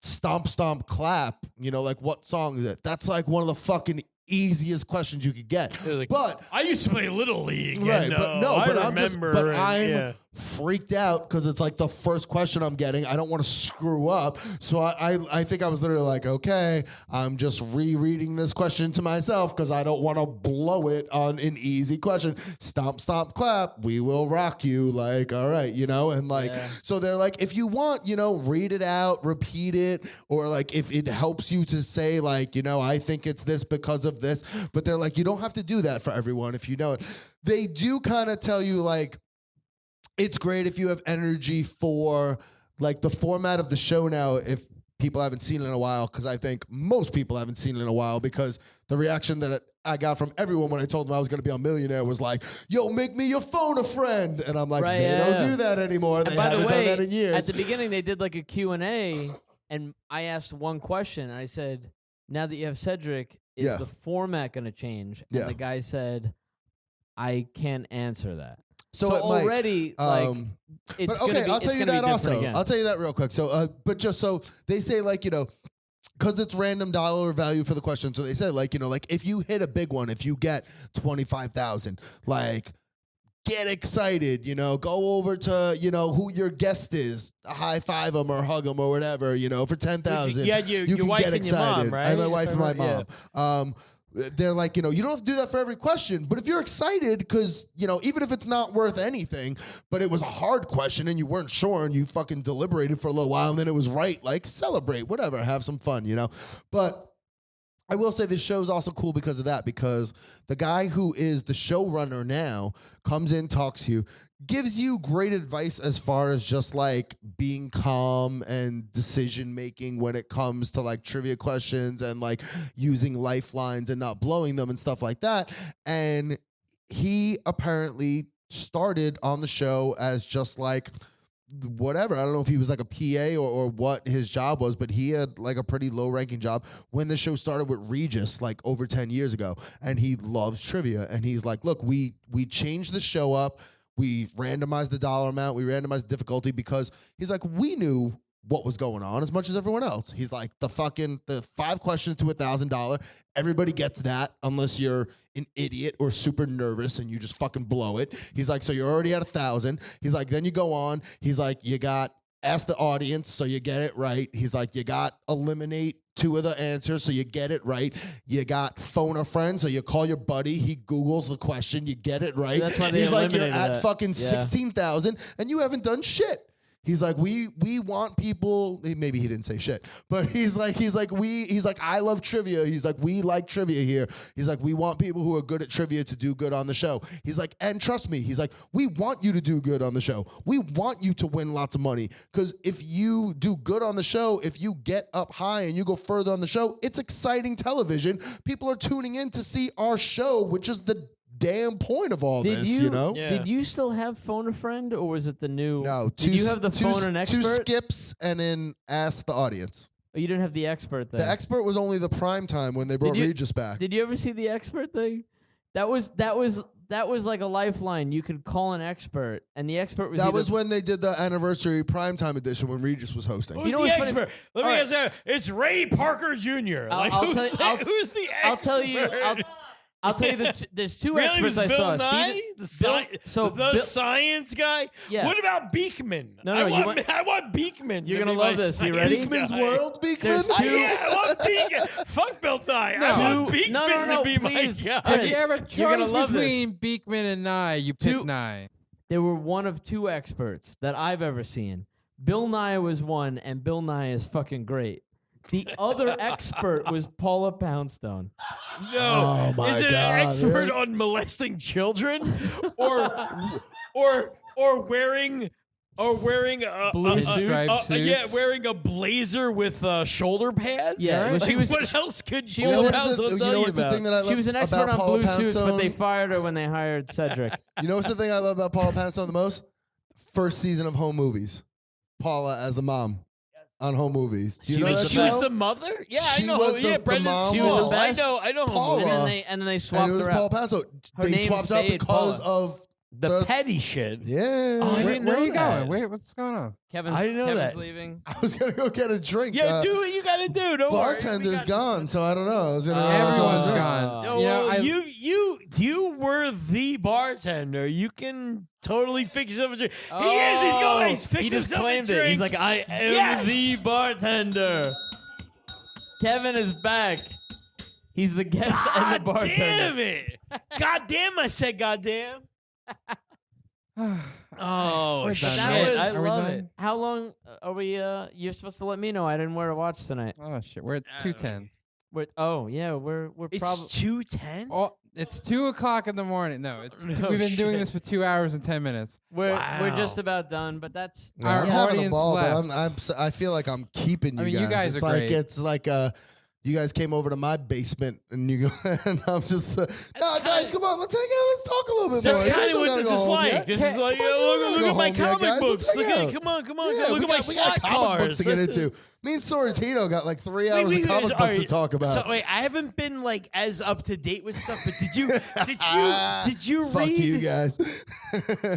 S5: stomp stomp clap, you know, like what song is it? That's like one of the fucking easiest questions you could get.
S2: Like,
S5: But
S2: I used to play Little League.
S5: right,
S2: and,
S5: but no, but I'm
S2: remember.
S5: I'm freaked out because it's like the first question I'm getting. I don't want to screw up, so I think I was literally like, okay, I'm just rereading this question to myself because I don't want to blow it on an easy question. Stomp, stomp, clap. We will rock you. Like, all right, and like, so they're like, if you want, read it out, repeat it, or like if it helps you to say like, I think it's this because of this, but they're like, you don't have to do that for everyone if you know it. They do kind of tell you like, it's great if you have energy for like the format of the show now, if people haven't seen it in a while, because I think most people haven't seen it in a while, because the reaction that I got from everyone when I told them I was going to be on Millionaire was like, yo, make me your phone a friend. And I'm like, they don't do that anymore. They haven't done that in years.
S6: At the beginning, they did like a Q&A, and I asked one question. And I said, now that you have Cedric, is the format going to change? And the guy said, I can't answer that. So already, it's going to be
S5: I'll tell you that also.
S6: Again.
S5: I'll tell you that real quick. So, but just so they say, like, because it's random dollar value for the question. So they said, like, like if you hit a big one, if you get 25,000, like, get excited, go over to, who your guest is, high five them or hug them or whatever, for 10,000.
S2: Yeah,
S5: you
S2: your
S5: can
S2: wife
S5: get
S2: and
S5: excited.
S2: your mom, right?
S5: And my wife and my
S2: Yeah.
S5: mom. They're like, you don't have to do that for every question, but if you're excited, because, even if it's not worth anything, but it was a hard question and you weren't sure and you fucking deliberated for a little while and then it was right, like, celebrate, whatever, have some fun, But I will say this show is also cool because of that, because the guy who is the showrunner now comes in, talks to you, gives you great advice as far as just like being calm and decision making when it comes to like trivia questions and like using lifelines and not blowing them and stuff like that. And he apparently started on the show as just like whatever. I don't know if he was like a PA or what his job was, but he had like a pretty low ranking job when the show started with Regis like over 10 years ago. And he loves trivia. And he's like, look, we changed the show up. We randomized the dollar amount. We randomized the difficulty because he's like, we knew what was going on as much as everyone else. He's like, the 5 questions to $1,000. Everybody gets that unless you're an idiot or super nervous and you just fucking blow it. He's like, so you're already at 1,000. He's like, then you go on. He's like, you got ask the audience so you get it right. He's like, you got eliminate 2 of the answers so you get it right. You got phone a friend so you call your buddy. He Googles the question. You get it right.
S6: That's why they
S5: He's like, you're
S6: eliminated
S5: at
S6: that.
S5: fucking 16,000 and you haven't done shit. He's like, we want people. Maybe he didn't say shit, but he's like, I love trivia. He's like, we like trivia here. He's like, we want people who are good at trivia to do good on the show. He's like, and trust me, he's like, we want you to do good on the show. We want you to win lots of money because if you do good on the show, if you get up high and you go further on the show, it's exciting television. People are tuning in to see our show, which is the damn point of all this,
S6: Yeah. Did you still have phone a friend, or was it the new?
S5: No.
S6: Did you have the phone an expert?
S5: 2 skips and then ask the audience.
S6: Oh, you didn't have the expert thing.
S5: The expert was only the prime time when they brought Regis back.
S6: Did you ever see the expert thing? That was like a lifeline. You could call an expert, and the expert was.
S5: That was when they did the anniversary primetime edition when Regis was hosting.
S2: Who's the expert? Let me ask you. It's Ray Parker Jr.
S6: I'll
S2: Who's the expert?
S6: I'll tell you there's 2
S2: really?
S6: experts I
S2: Bill
S6: saw.
S2: Nye? The science guy?
S6: Yeah.
S2: What about Beekman?
S6: No,
S2: I want Beekman.
S6: You're
S2: to
S6: gonna
S2: be
S6: love
S2: my
S6: this. You ready?
S5: Beekman's
S2: guy.
S5: World, Beekman?
S6: There's 2
S2: I want Beekman. Fuck Bill Nye. I want Beekman to be
S6: please.
S2: my guy.
S3: If you ever
S6: You're gonna
S3: choose
S6: love
S3: between Beekman and Nye, you pick
S6: 2
S3: Nye.
S6: There were one of 2 experts that I've ever seen. Bill Nye was one, and Bill Nye is fucking great. The other expert was Paula Poundstone.
S2: No.
S5: Oh my
S2: Is it
S5: God,
S2: an expert
S5: really?
S2: on molesting children or wearing a
S6: Blue striped
S3: suits?
S2: yeah, wearing a blazer with shoulder pads?
S6: Yeah, well, she was-
S2: what else could
S6: she
S2: Paula
S6: was-
S2: Poundstone tell you
S5: what's the
S2: about?
S5: thing that I love
S6: She was an expert
S5: about
S6: on
S5: Paula
S6: blue suits, but they
S5: Poundstone?
S6: fired her when they hired Cedric.
S5: You know what's the thing I love about Paula Poundstone the most? First season of Home Movies. Paula as the mom on Home Movies. Do you
S6: She
S5: know
S6: was
S5: that
S2: She
S5: show?
S2: was the mother? Yeah,
S5: She
S2: I know.
S5: was the
S2: Brendan
S5: mom.
S6: She was the
S2: Small. I
S6: best.
S2: know
S5: Paula.
S2: Home Movies.
S6: And then they
S5: And
S6: swapped
S5: it was
S6: her
S5: Paula
S6: out.
S5: Poundstone.
S6: Her
S5: They
S6: name
S5: swapped out
S6: stayed
S5: because
S6: Paula.
S5: of
S2: The petty shit.
S5: Yeah.
S2: Oh, I didn't know
S3: Where are you
S2: that.
S3: going? Wait, what's going on?
S6: Kevin's
S2: I didn't know
S6: Kevin's
S2: that.
S6: leaving.
S5: I was gonna go get a drink.
S2: Yeah, do what you gotta do. Don't worry. We
S5: Bartender's
S2: got
S5: gone, so I don't know. I was gonna
S3: Everyone's
S5: drink.
S3: gone.
S2: No,
S3: You know,
S2: well,
S3: I-
S2: you were the bartender. You can totally fix yourself a drink. He is. He's going. He's fixing
S6: He just
S2: himself
S6: claimed
S2: a drink.
S6: it. He's like, I am
S2: Yes!
S6: the bartender. Kevin is back. He's the guest and the
S2: God
S6: bartender.
S2: damn it! God damn! I said God damn. Oh
S3: We're
S2: shit!
S3: done.
S6: That
S2: I
S6: was-
S3: Are we
S2: love
S3: done?
S2: it.
S6: How long are we? You're supposed to let me know. I didn't wear a watch tonight.
S3: Oh shit, we're at
S2: I don't
S3: 2:10.
S6: We're
S2: It's
S6: probably
S2: 2:10.
S3: Oh, it's 2:00 in the morning. No, it's
S2: No
S3: we've been doing
S2: shit.
S3: this for 2 hours and 10 minutes.
S6: we're
S2: Wow.
S6: just about done. But that's
S5: Yeah,
S3: Our
S5: I'm having a
S3: audience
S5: ball,
S3: left.
S5: but I feel like I'm keeping you
S3: I mean,
S5: guys.
S3: you guys
S5: it's
S3: are
S5: like
S3: great.
S5: It's like you guys came over to my basement and you go, and I'm just, no, guys, come on, let's hang out, let's talk a little bit
S2: That's
S5: more. You
S2: kind
S5: still
S2: of what
S5: gotta
S2: this
S5: go
S2: is
S5: home
S2: like.
S5: yet?
S2: This is like,
S5: Come on, you don't
S2: look
S5: gotta
S2: at
S5: go
S2: my
S5: home yet,
S2: comic
S5: guys.
S2: books.
S5: Let's
S2: Look
S5: hang
S2: at,
S5: out.
S2: come on,
S5: Yeah,
S2: look
S5: we
S2: at my
S5: got
S2: slot
S5: comic
S2: cars.
S5: books to get
S2: This
S5: into.
S2: is-
S5: Me and Sorrentino got like 3 hours
S2: Wait,
S5: of comic
S2: all
S5: books to
S2: right,
S5: talk about.
S2: So wait, I haven't been like as up to date with stuff, but did you
S5: Fuck
S2: read?
S5: you guys.
S2: Is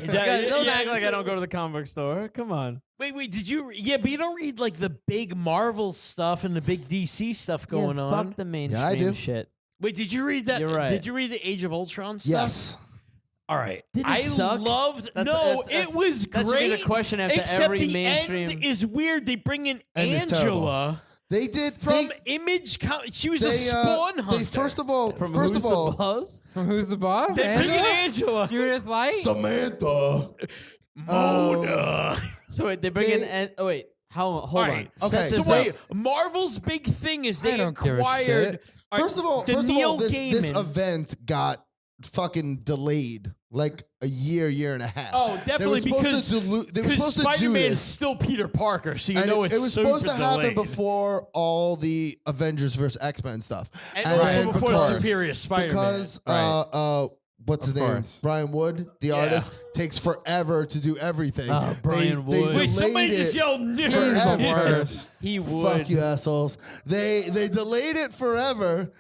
S2: that-
S6: don't
S2: yeah,
S6: act like I don't go to the comic book store. Come on.
S2: Wait, did you? Yeah, but you don't read like the big Marvel stuff and the big DC stuff going
S6: Yeah,
S2: on.
S6: Fuck the mainstream
S5: Yeah, I do.
S6: shit.
S2: Wait, did you read that?
S6: You're right.
S2: Did you read the Age of Ultron stuff?
S5: Yes.
S2: All right.
S6: Did it
S2: I
S6: suck?
S2: loved.
S6: That's-
S2: it was
S6: That
S2: great.
S6: should be the question after
S2: except
S6: every
S2: the
S6: mainstream.
S2: end is weird. They bring in
S5: End is terrible.
S2: Angela
S5: They did
S2: from
S5: they,
S2: Image. She was
S5: they,
S2: a spawn hunter.
S5: They first of all,
S6: From
S5: first
S6: Who's
S5: of all,
S6: the Buzz?
S3: From Who's the Boss?
S2: they bring in
S3: Angela?
S2: Angela.
S3: Judith Light?
S5: Samantha.
S2: Mona.
S6: So wait, they bring
S5: They-
S6: in. Wait, hold
S2: All
S6: on.
S2: right.
S6: Set
S5: Okay,
S6: this
S2: So
S5: wait.
S6: up.
S2: Marvel's big thing is they
S3: I don't give a
S2: acquired.
S3: shit.
S2: all right,
S5: First of all,
S2: the Neil
S5: this
S2: Gaiman.
S5: event got fucking delayed like a year and a half.
S2: Oh, definitely
S5: they were
S2: because
S5: supposed to they were supposed to do
S2: Spider-Man is
S5: this.
S2: still Peter Parker, so you
S5: And
S2: know
S5: it
S2: it's
S5: was
S2: super
S5: supposed to happen
S2: delayed.
S5: before all the Avengers vs. X-Men stuff.
S2: and also before the
S5: because-
S2: Superior Spider-Man.
S5: Because what's his
S3: Of
S5: name?
S3: course.
S5: Brian Wood, the
S2: Yeah.
S5: artist, takes forever to do everything.
S6: Brian Wood.
S2: Wait, somebody
S5: delayed
S2: just
S5: it
S2: yelled
S3: He's
S2: nerd.
S3: the worst.
S6: He would.
S5: Fuck you, assholes. They delayed it forever,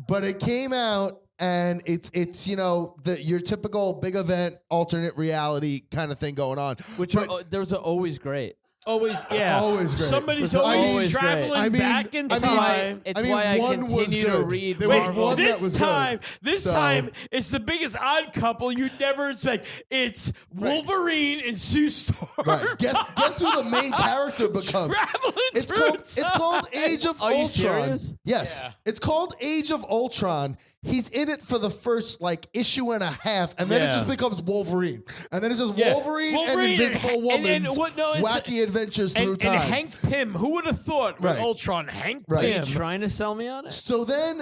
S5: but it came out and it's your typical big event alternate reality kind of thing going on.
S6: Which are, those are always great.
S2: Always, yeah.
S5: Always great.
S2: Somebody's
S5: Listen,
S2: always
S6: great.
S2: traveling
S5: I mean-
S2: back in
S5: I
S6: It's
S5: mean-
S2: time.
S6: why I
S5: one was
S6: continue to
S5: good.
S6: read
S5: There was
S6: Marvel.
S5: one that
S2: This
S5: was
S2: time,
S5: good. So-
S2: it's the biggest odd couple you'd never expect. It's Wolverine and Sue Storm.
S5: Right. Guess who the main character becomes?
S2: Traveling
S5: It's
S2: through
S5: called
S2: time.
S5: Age of
S6: Are you
S5: Ultron.
S6: serious?
S5: Yes.
S2: Yeah.
S5: It's called Age of Ultron. He's in it for the first issue and a half, and then it
S2: Yeah.
S5: just becomes Wolverine. And then it's just
S2: Yeah.
S5: Wolverine and
S2: Wolverine
S5: Invincible
S2: and
S5: Woman's
S2: what- no, it's-
S5: wacky adventures through
S2: And
S5: time.
S2: Hank Pym, who would have thought with
S5: Right.
S2: Ultron? Hank
S5: Right.
S6: Are you
S2: Pym.
S6: trying to sell me on it?
S5: So then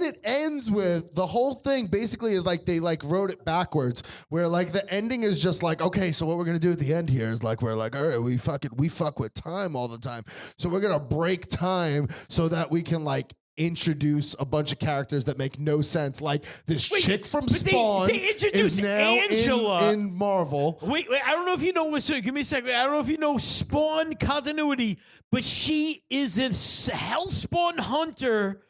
S5: it ends with the whole thing basically is they wrote it backwards, where the ending is just okay, so what we're gonna do at the end here is we're all right, we fuck with time all the time, so we're gonna break time so that we can introduce a bunch of characters that make no sense, like this
S2: Wait,
S5: chick from
S2: but
S5: Spawn
S2: they introduced
S5: is now
S2: Angela.
S5: in Marvel.
S2: Wait, I don't know if you know. Give me a second. I don't know if you know Spawn continuity, but she is a Hellspawn hunter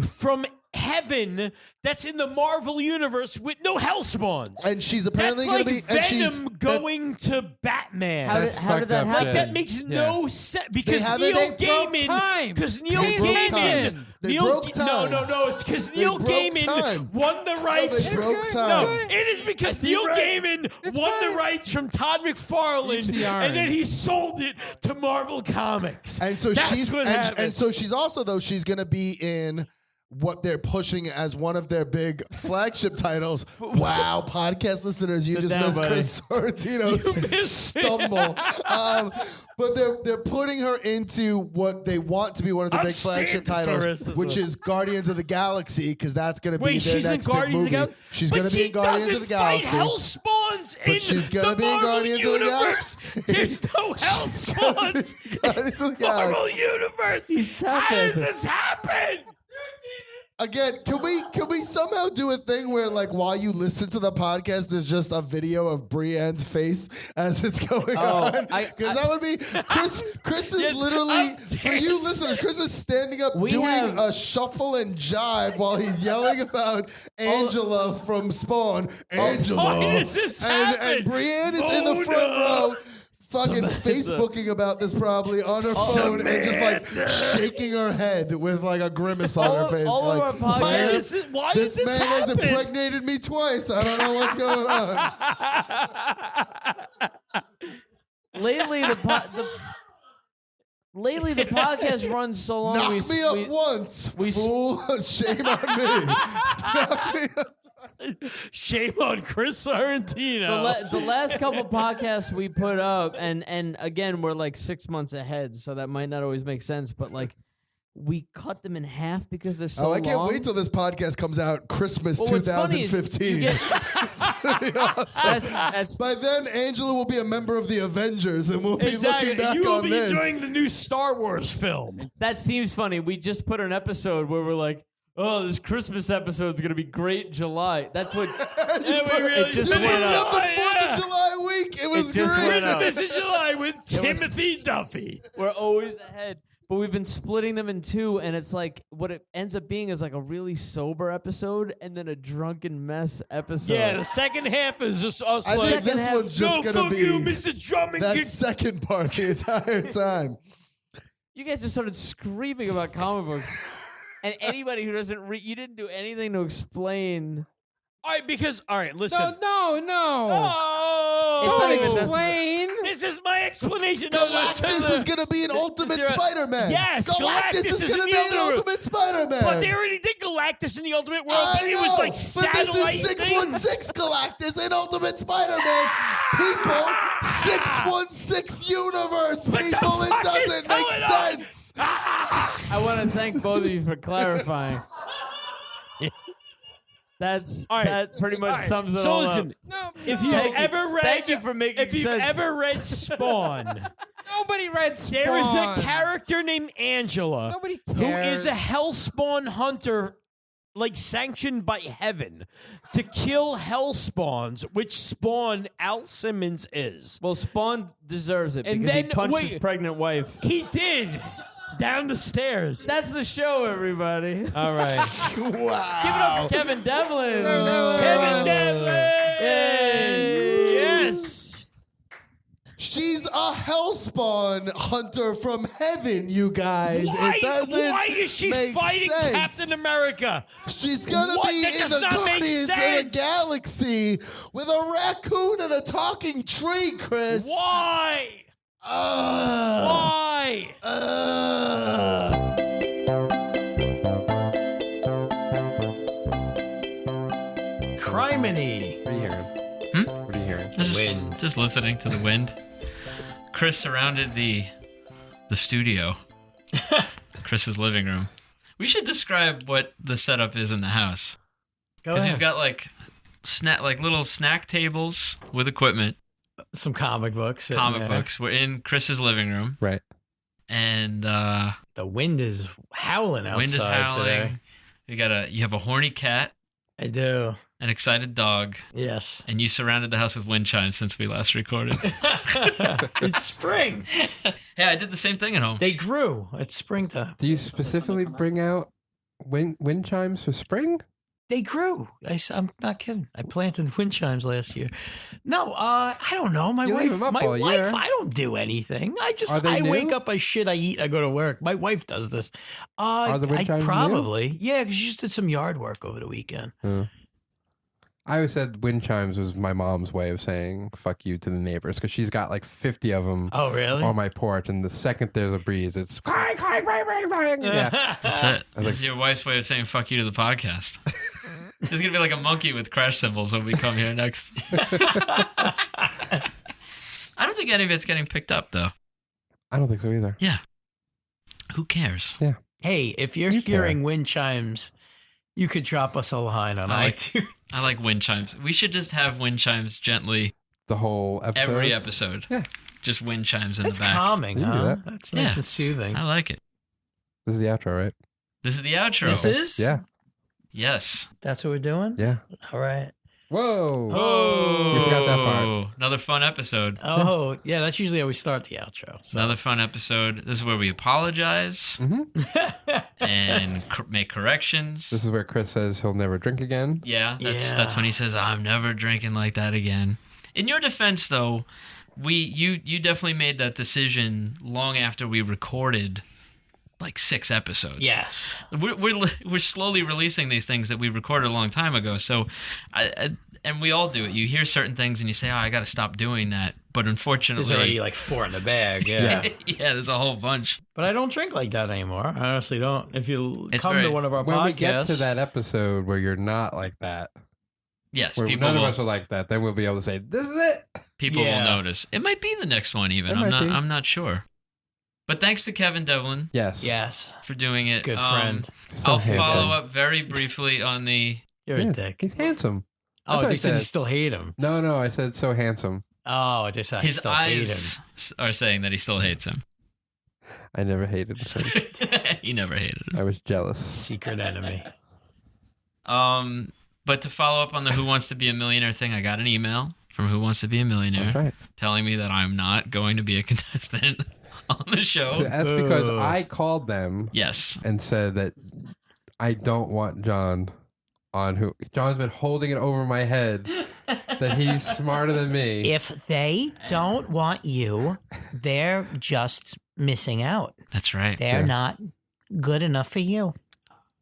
S2: from heaven that's in the Marvel universe with no Hellspawns.
S5: And she's
S2: That's
S5: apparently
S2: like
S5: gonna be and she's-
S2: Venom going to Batman.
S6: How
S3: That's
S6: did that
S3: fucked up
S6: happen?
S2: Like
S3: shit.
S2: that makes
S3: Yeah.
S2: no sense because
S5: haven't-
S2: Neil
S5: they broke
S2: Gaiman.
S3: time.
S2: Because Neil
S5: They broke
S2: Gaiman.
S5: time. They
S2: Neil
S5: broke time.
S2: No. It's because
S5: They
S2: Neil
S5: broke
S2: Gaiman
S5: time.
S2: won the rights.
S5: they broke
S2: No,
S5: time.
S2: it is because
S6: see
S2: Neil
S6: right.
S2: Gaiman
S3: It's
S2: won the
S3: fine.
S2: rights from Todd McFarlane,
S3: You see
S2: and then
S3: orange.
S2: he sold it to Marvel Comics.
S5: And so
S2: That's
S5: she's
S2: what
S5: and,
S2: happened.
S5: and so she's also though she's gonna be in what they're pushing as one of their big flagship titles. Wow, podcast listeners, you
S6: Sit
S5: just
S6: down,
S5: missed
S6: buddy.
S5: Chris Sorrentino's
S2: You missed it.
S5: stumble. But they're putting her into what they want to be one of the
S2: I'm
S5: big flagship
S2: standing for
S5: titles,
S2: us this
S5: which
S2: one.
S5: is Guardians of the Galaxy, because that's gonna be
S2: Wait,
S5: their
S2: she's in
S5: next big
S2: Guardians of the
S5: movie.
S2: Galaxy.
S5: She's
S2: but
S5: gonna be
S2: she
S5: in Guardians of the
S2: doesn't
S5: Galaxy.
S2: fight Hellspawns in
S5: she's gonna
S2: the
S5: be in
S2: Marvel
S5: Guardians of the
S2: universe.
S5: Galaxy.
S2: There's no Hellspawns
S5: Guardians of the
S2: in the Marvel
S5: Galaxy.
S2: universe.
S6: He's
S2: How does
S6: tough.
S2: this happen?
S5: Again, can we somehow do a thing where, like, while you listen to the podcast, there's just a video of Brienne's face as it's going on? Because that would be Chris is literally, for you listeners, Chris is standing up doing a shuffle and jive while he's yelling about Angela from Spawn. Angela.
S2: Why does this happen?
S5: And Brienne is in the front row. Fucking Facebooking about this probably on her phone and just like shaking her head with like a grimace on her face.
S6: All
S5: like,
S6: of our podcasts.
S2: Why did this
S5: man
S2: happen?
S5: has impregnated me twice. I don't know what's going on.
S6: Lately, the podcast runs so long.
S5: Knock me up once, fool. Shame on me. Knock me up.
S2: Shame on Chris Sorrentino.
S6: The last couple podcasts we put up, and again, we're like 6 months ahead, so that might not always make sense, but like we cut them in half because they're so long.
S5: I can't wait till this podcast comes out Christmas
S6: Well, what's funny is
S5: 2015.
S6: That's
S5: By then, Angela will be a member of the Avengers, and we'll be looking back
S2: You will
S5: on
S2: be
S5: this.
S2: enjoying the new Star Wars film.
S6: that seems funny. We just put an episode where we're like, oh, this Christmas episode is gonna be great in July. That's what it just
S5: It
S6: went
S5: was
S6: up.
S5: the 4th of July week. It was
S6: just
S5: great.
S6: went up.
S2: Christmas in July with Timothy Duffy.
S6: We're always ahead. But we've been splitting them in two, and it's like what it ends up being is like a really sober episode and then a drunken mess episode.
S2: Yeah, the second half is just us
S5: I
S2: like,
S5: think this
S6: half-
S5: one's
S2: no,
S5: just going
S2: fuck
S5: to
S2: you,
S5: be
S2: Mr. Drummond.
S5: that second part the entire time.
S6: You guys just started screaming about comic books. And anybody who doesn't read, you didn't do anything to explain.
S2: All right, listen.
S3: No.
S2: Oh,
S6: It's not even
S3: Explain.
S2: this is my explanation. No,
S5: Galactus is going to be an Ultimate
S2: Sure.
S5: Spider-Man.
S2: Yes,
S5: Galactus is
S2: Galactus is
S5: going
S2: in
S5: to
S2: the
S5: be an
S2: Ultimate-
S5: Ultimate Spider-Man.
S2: But they already did Galactus in the Ultimate World, but it was like satellite
S5: But this is 616 Galactus and Ultimate Spider-Man. People, 616 universe.
S2: What the
S5: People, it
S2: fuck is
S5: doesn't make
S2: going on?
S5: sense.
S6: I want to thank both of you for clarifying.
S2: All right.
S6: That pretty much sums it
S2: So
S6: all
S2: listen,
S6: up.
S3: No.
S2: if you've
S6: Thank you.
S2: ever read,
S6: Thank you for making
S2: if you've
S6: sense.
S2: ever read Spawn,
S3: Nobody read Spawn.
S2: there is a character named Angela
S3: Nobody
S2: who
S3: cares.
S2: is a hellspawn hunter, like sanctioned by heaven, to kill hellspawns, which Spawn Al Simmons is.
S6: Well, Spawn deserves it
S2: And
S6: because he
S2: then-
S6: punched
S2: wait.
S6: his pregnant wife.
S2: He did down the stairs.
S6: That's the show, everybody.
S2: All right,
S6: Give it up for Kevin Devlin.
S2: Kevin Devlin.
S6: Yay.
S2: Yes.
S5: She's a hellspawn hunter from heaven, you guys.
S2: Why?
S5: It doesn't
S2: Why is she
S5: make
S2: fighting
S5: sense.
S2: Captain America?
S5: She's gonna
S2: What?
S5: be
S2: That
S5: in
S2: does
S5: the
S2: not make
S5: Guardians of the
S2: sense.
S5: Galaxy with a raccoon and a talking tree, Chris.
S2: Why?
S5: Ugh.
S2: Why? Criminy.
S3: What are you hearing? What are you hearing?
S4: Just listening to the wind. Chris surrounded the studio. Chris's living room. We should describe what the setup is in the house.
S2: Go
S4: Because
S2: ahead.
S4: we've got like little snack tables with equipment,
S2: Some comic books. sitting
S4: comic
S2: there.
S4: books. We're in Chris's living room,
S3: Right.
S4: and
S2: The wind is howling outside
S4: wind is howling.
S2: today.
S4: You have a horny cat,
S2: I do.
S4: an excited dog,
S2: Yes.
S4: and you surrounded the house with wind chimes since we last recorded.
S2: It's spring.
S4: Yeah, I did the same thing at home.
S2: They grew. It's springtime.
S3: Do you specifically bring out wind chimes for spring?
S2: They grew. I'm not kidding. I planted wind chimes last year. No, I don't know. My
S3: You leave 'em up
S2: my
S3: all
S2: wife.
S3: year.
S2: I don't do anything.
S3: Are they
S2: I
S3: new?
S2: wake up, I shit, I eat, I go to work. My wife does this.
S3: Are the wind chimes new?
S2: probably. Yeah, because she just did some yard work over the weekend.
S3: I always said wind chimes was my mom's way of saying "fuck you" to the neighbors because she's got like 50 of them
S2: Oh, really?
S3: on my porch, and the second there's a breeze, it's clang, clang, bang, bang, bang. Yeah.
S4: That's it.
S3: I was
S4: This is your wife's way of saying "fuck you" to the podcast. There's gonna be like a monkey with crash cymbals when we come here next. I don't think any of it's getting picked up though.
S3: I don't think so either.
S4: Yeah. Who cares?
S2: Hey, if you're
S3: You care.
S2: hearing wind chimes, you could drop us a line on
S4: I-
S2: iTunes.
S4: I like wind chimes. We should just have wind chimes gently
S3: The whole episode.
S4: every episode.
S3: Yeah.
S4: Just wind chimes in
S2: That's
S4: the back.
S2: calming,
S3: We can do
S2: huh?
S3: that.
S2: That's nice
S4: Yeah.
S2: and soothing.
S4: I like it.
S3: This is the outro, right?
S4: This is the outro.
S2: This is?
S3: Yeah.
S4: Yes.
S1: That's what we're doing?
S3: Yeah.
S1: All right.
S3: Whoa.
S4: Oh,
S3: We forgot that part.
S4: Another fun episode.
S1: Oh, yeah, that's usually how we start the outro. So.
S4: Another fun episode. This is where we apologize and make corrections.
S3: This is where Chris says he'll never drink again.
S4: Yeah, that's when he says, "I'm never drinking like that again." In your defense, though, you definitely made that decision long after we recorded like 6 episodes.
S1: Yes.
S4: We're slowly releasing these things that we recorded a long time ago. So, and we all do it. You hear certain things and you say, "Oh, I got to stop doing that." But unfortunately,
S1: There's already like 4 in the bag. Yeah.
S4: yeah, there's a whole bunch.
S1: But I don't drink like that anymore. I honestly don't. If you come to one of our
S3: when
S1: podcasts,
S3: we get to that episode where you're not like that,
S4: Yes,
S3: where
S4: people
S3: none
S4: will,
S3: of us are like that, then we'll be able to say, "This is it."
S4: people will notice. It might be the next one even.
S3: It might be.
S4: I'm not sure. But thanks to Kevin Devlin
S1: yes,
S4: for doing it.
S1: good friend.
S3: So
S4: I'll
S3: handsome.
S4: follow up very briefly on the
S1: You're a dick.
S3: He's handsome.
S1: Oh,
S3: That's what
S1: they
S3: I
S1: said you
S3: said.
S1: still hate him.
S3: No, I said so handsome.
S1: Oh, they said I
S4: his
S1: still hate him.
S4: eyes are saying that he still hates him.
S3: I never hated him.
S4: He never hated him.
S3: I was jealous.
S1: Secret enemy.
S4: But to follow up on the Who Wants to Be a Millionaire thing, I got an email from Who Wants to Be a Millionaire
S3: That's right.
S4: telling me that I'm not going to be a contestant on the show.
S3: So that's because
S1: Boo.
S3: I called them
S4: Yes.
S3: and said that I don't want John on who. John's been holding it over my head that he's smarter than me.
S1: If they don't want you, they're just missing out.
S4: That's right.
S1: They're not good enough for you.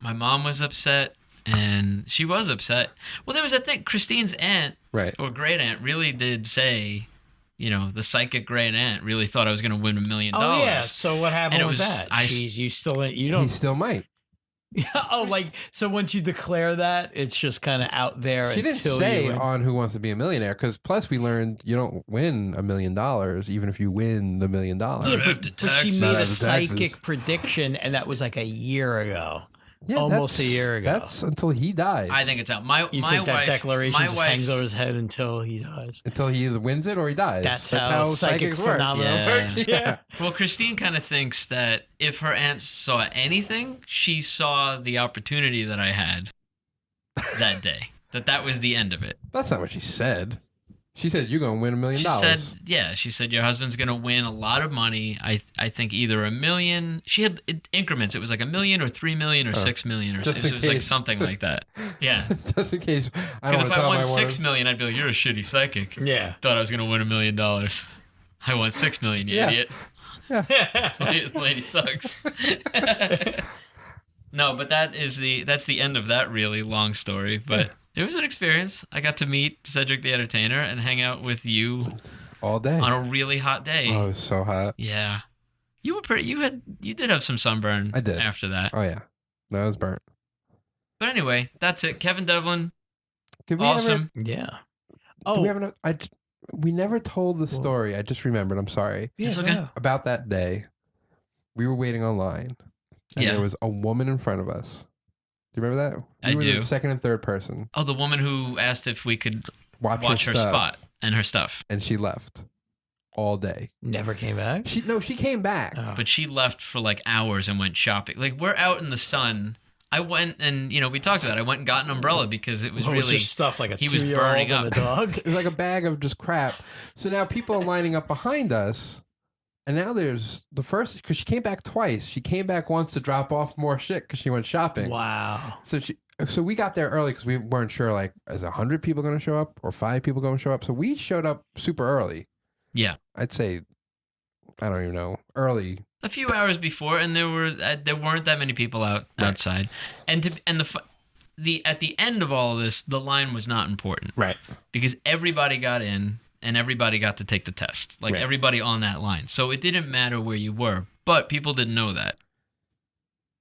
S4: My mom was upset, and she was upset. Well, there was that thing. Christine's aunt,
S3: Right.
S4: or great aunt, really did say, the psychic great aunt really thought I was going to win $1 million.
S1: Oh yeah. So what happened
S4: And it
S1: with
S4: was-
S1: that?
S4: I-
S1: You
S3: He
S1: don't.
S3: still might.
S1: Oh, like so once you declare that, it's just kind of out there.
S3: She didn't
S1: until
S3: say
S1: you win.
S3: on Who Wants to Be a Millionaire, because plus we learned you don't win $1 million, even if you win the $1 million.
S1: Yeah, but she
S3: Not
S1: made a
S3: after taxes.
S1: psychic prediction, and that was like a year ago.
S3: Yeah,
S1: Almost a
S3: that's-
S1: year ago.
S3: That's until he dies.
S4: I think it's out. My
S1: You
S4: my
S1: think
S4: wife,
S1: that declaration
S4: my
S1: just
S4: wife,
S1: hangs over his head until he dies?
S3: until he either wins it or he dies.
S1: That's how psychic
S3: psychics work.
S1: phenomena
S4: Yeah.
S1: works. Yeah.
S4: Well, Christine kind of thinks that if her aunt saw anything, she saw the opportunity that I had that day. That was the end of it.
S3: That's not what she said. She said you're gonna win $1 million.
S4: She said your husband's going to win a lot of money. I think either $1 million. She had increments. It was like $1 million or $3 million or $6 million or
S3: just
S4: it
S3: in
S4: was like
S3: case.
S4: something like that. Yeah.
S3: Just in case I
S4: Because
S3: don't
S4: if I
S3: want
S4: won
S3: to tell
S4: $6 million, I'd be like, "You're a shitty psychic."
S1: Yeah.
S4: Thought I was going to win $1 million. I won $6 million, you
S3: Yeah.
S4: idiot. This lady sucks. No, but that's the end of that really long story. But it was an experience. I got to meet Cedric the Entertainer and hang out with you
S3: all day.
S4: on a really hot day.
S3: Oh, it was so hot.
S4: Yeah, you were pretty. You did have some sunburn.
S3: I did.
S4: after that.
S3: Oh yeah, no, it was burnt.
S4: But anyway, that's it. Kevin Devlin,
S3: Did we
S4: awesome.
S1: Yeah.
S3: Ever, do we
S1: Oh,
S3: have we never told the story. I just remembered. I'm sorry.
S4: It's
S1: yeah,
S4: okay.
S1: yeah.
S3: About that day, we were waiting online, and
S4: Yeah.
S3: there was a woman in front of us. Do you remember that?
S4: I
S3: We were
S4: do.
S3: the second and third person.
S4: Oh, the woman who asked if we could
S3: Watch
S4: watch her
S3: stuff,
S4: spot and her stuff.
S3: and she left all day.
S1: Never came back.
S3: She came back.
S1: Oh.
S4: But she left for like hours and went shopping. Like we're out in the sun. I went and we talked about it. I went and got an umbrella because it was
S1: What was
S4: really
S1: just stuff like a
S4: he was
S1: 2-year-old
S4: burning
S1: and a
S4: up.
S1: dog?
S3: It was like a bag of just crap. So now people are lining up behind us. And now there's the first, because she came back twice. She came back once to drop off more shit because she went shopping.
S1: Wow.
S3: So we got there early because we weren't sure, like, is 100 people going to show up or 5 people going to show up? So we showed up super early.
S4: Yeah.
S3: I'd say, I don't even know, early.
S4: a few hours before, and there weren't that many people outside. And at the end of all of this, the line was not important,
S3: Right.
S4: because everybody got in and everybody got to take the test, like
S3: Right.
S4: everybody on that line. So it didn't matter where you were, but people didn't know that.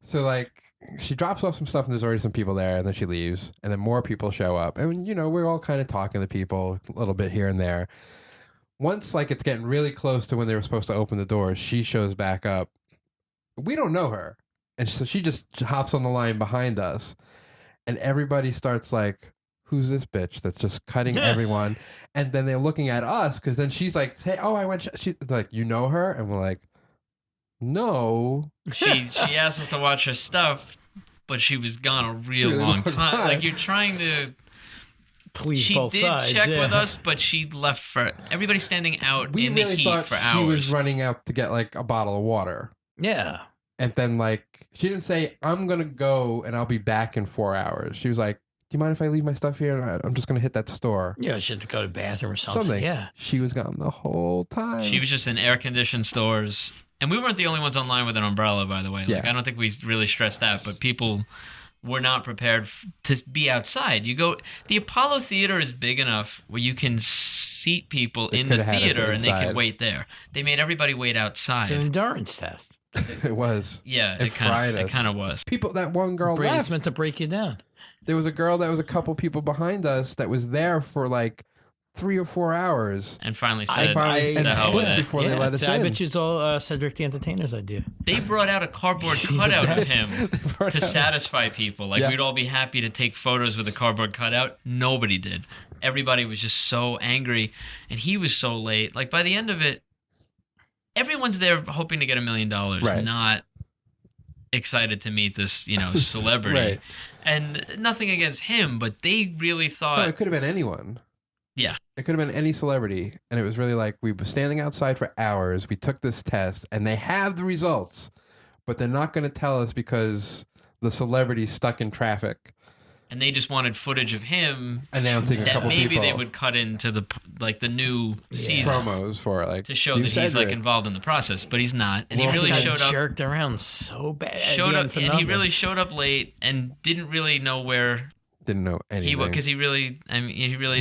S3: So, like, she drops off some stuff and there's already some people there, and then she leaves, and then more people show up. And, we're all kind of talking to people a little bit here and there. Once, like, it's getting really close to when they were supposed to open the doors, she shows back up. We don't know her. And so she just hops on the line behind us. And everybody starts like, who's this bitch that's just cutting everyone? And then they're looking at us because then she's like, hey, oh, I went. She's like, you know her? And we're like, no.
S4: She asked us to watch her stuff, but she was gone a real long time. Like you're trying to
S1: Please
S4: she
S1: both
S4: did
S1: sides.
S4: check
S1: yeah.
S4: with us, but she left for everybody standing out
S3: We
S4: in the
S3: really
S4: heat
S3: thought
S4: for
S3: she
S4: hours.
S3: was running out to get like a bottle of water.
S1: Yeah.
S3: And then like she didn't say, I'm gonna go and I'll be back in 4 hours. She was like, do you mind if I leave my stuff here? And I'm just gonna hit that store.
S1: Yeah, she had to go to the bathroom or something. Yeah.
S3: She was gone the whole time.
S4: She was just in air-conditioned stores. And we weren't the only ones online with an umbrella, by the way. Like,
S3: Yeah.
S4: I don't think we really stressed that, but people were not prepared to be outside. You go, the Apollo Theater is big enough where you can seat people
S3: They
S4: in the
S3: coulda had us
S4: theater and they
S3: inside.
S4: could wait there. They made everybody wait outside.
S1: It's an endurance test.
S3: It was.
S4: Yeah,
S3: It fried
S4: it
S3: us.
S4: kind of was.
S3: People, that one girl
S1: It's
S3: left.
S1: meant to break you down.
S3: There was a girl that was a couple people behind us that was there for like 3 or 4 hours.
S4: And finally
S1: I
S4: said,
S1: finally-
S3: And
S4: the hell with
S3: split
S4: it.
S3: before they let us
S1: I
S3: in.
S1: bet you it's all Cedric the Entertainer's idea.
S4: They brought out a cardboard
S1: He's the
S4: cutout of
S1: best.
S4: him
S3: brought
S4: to
S3: out-
S4: satisfy people. Like,
S3: Yeah.
S4: we'd all be happy to take photos with a cardboard cutout. Nobody did. Everybody was just so angry, and he was so late. Like, by the end of it, everyone's there hoping to get $1 million,
S3: Right.
S4: not excited to meet this, celebrity.
S3: Right.
S4: And nothing against him, but they really
S3: No,
S4: thought,
S3: it could have been anyone.
S4: yeah,
S3: It could have been any celebrity. And it was really like we were standing outside for hours. We took this test and they have the results, but they're not going to tell us because the celebrity's stuck in traffic
S4: and they just wanted footage of him
S3: announcing a
S4: that
S3: couple
S4: maybe
S3: people.
S4: they would cut into the new season.
S3: promos for it. Like,
S4: To show
S3: you
S4: that he's like
S3: Cedric.
S4: involved in the process, but he's not, and
S1: Well,
S4: he really
S1: got
S4: showed up.
S1: jerked around so bad. at
S4: Showed
S1: the
S4: up,
S1: end for
S4: and he
S1: nothing.
S4: really showed up late and didn't really know where
S3: Didn't know
S4: he
S3: anything.
S4: was because he really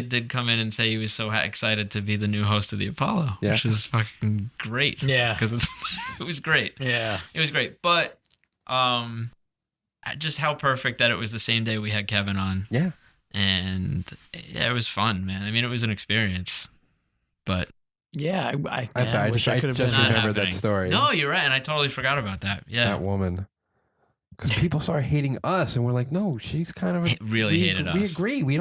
S4: did come in and say he was so excited to be the new host of the Apollo,
S3: Yeah.
S4: which is fucking great.
S1: Yeah.
S4: because it was great.
S1: Yeah.
S4: It was great, but just how perfect that it was the same day we had Kevin on.
S3: Yeah.
S4: And yeah, it was fun, man. I mean, it was an experience, but
S1: Yeah.
S3: I'm sorry, I
S1: wish
S3: just
S1: could have
S3: just
S1: been
S4: not
S1: there.
S3: remembered that
S4: happening.
S3: story.
S4: No, you're right, and I totally forgot about that. Yeah,
S3: That woman. Because people started hating us, and we're like, no, she's kind of a.
S4: Really
S3: we,
S4: hated
S3: We
S4: us.
S3: agree. We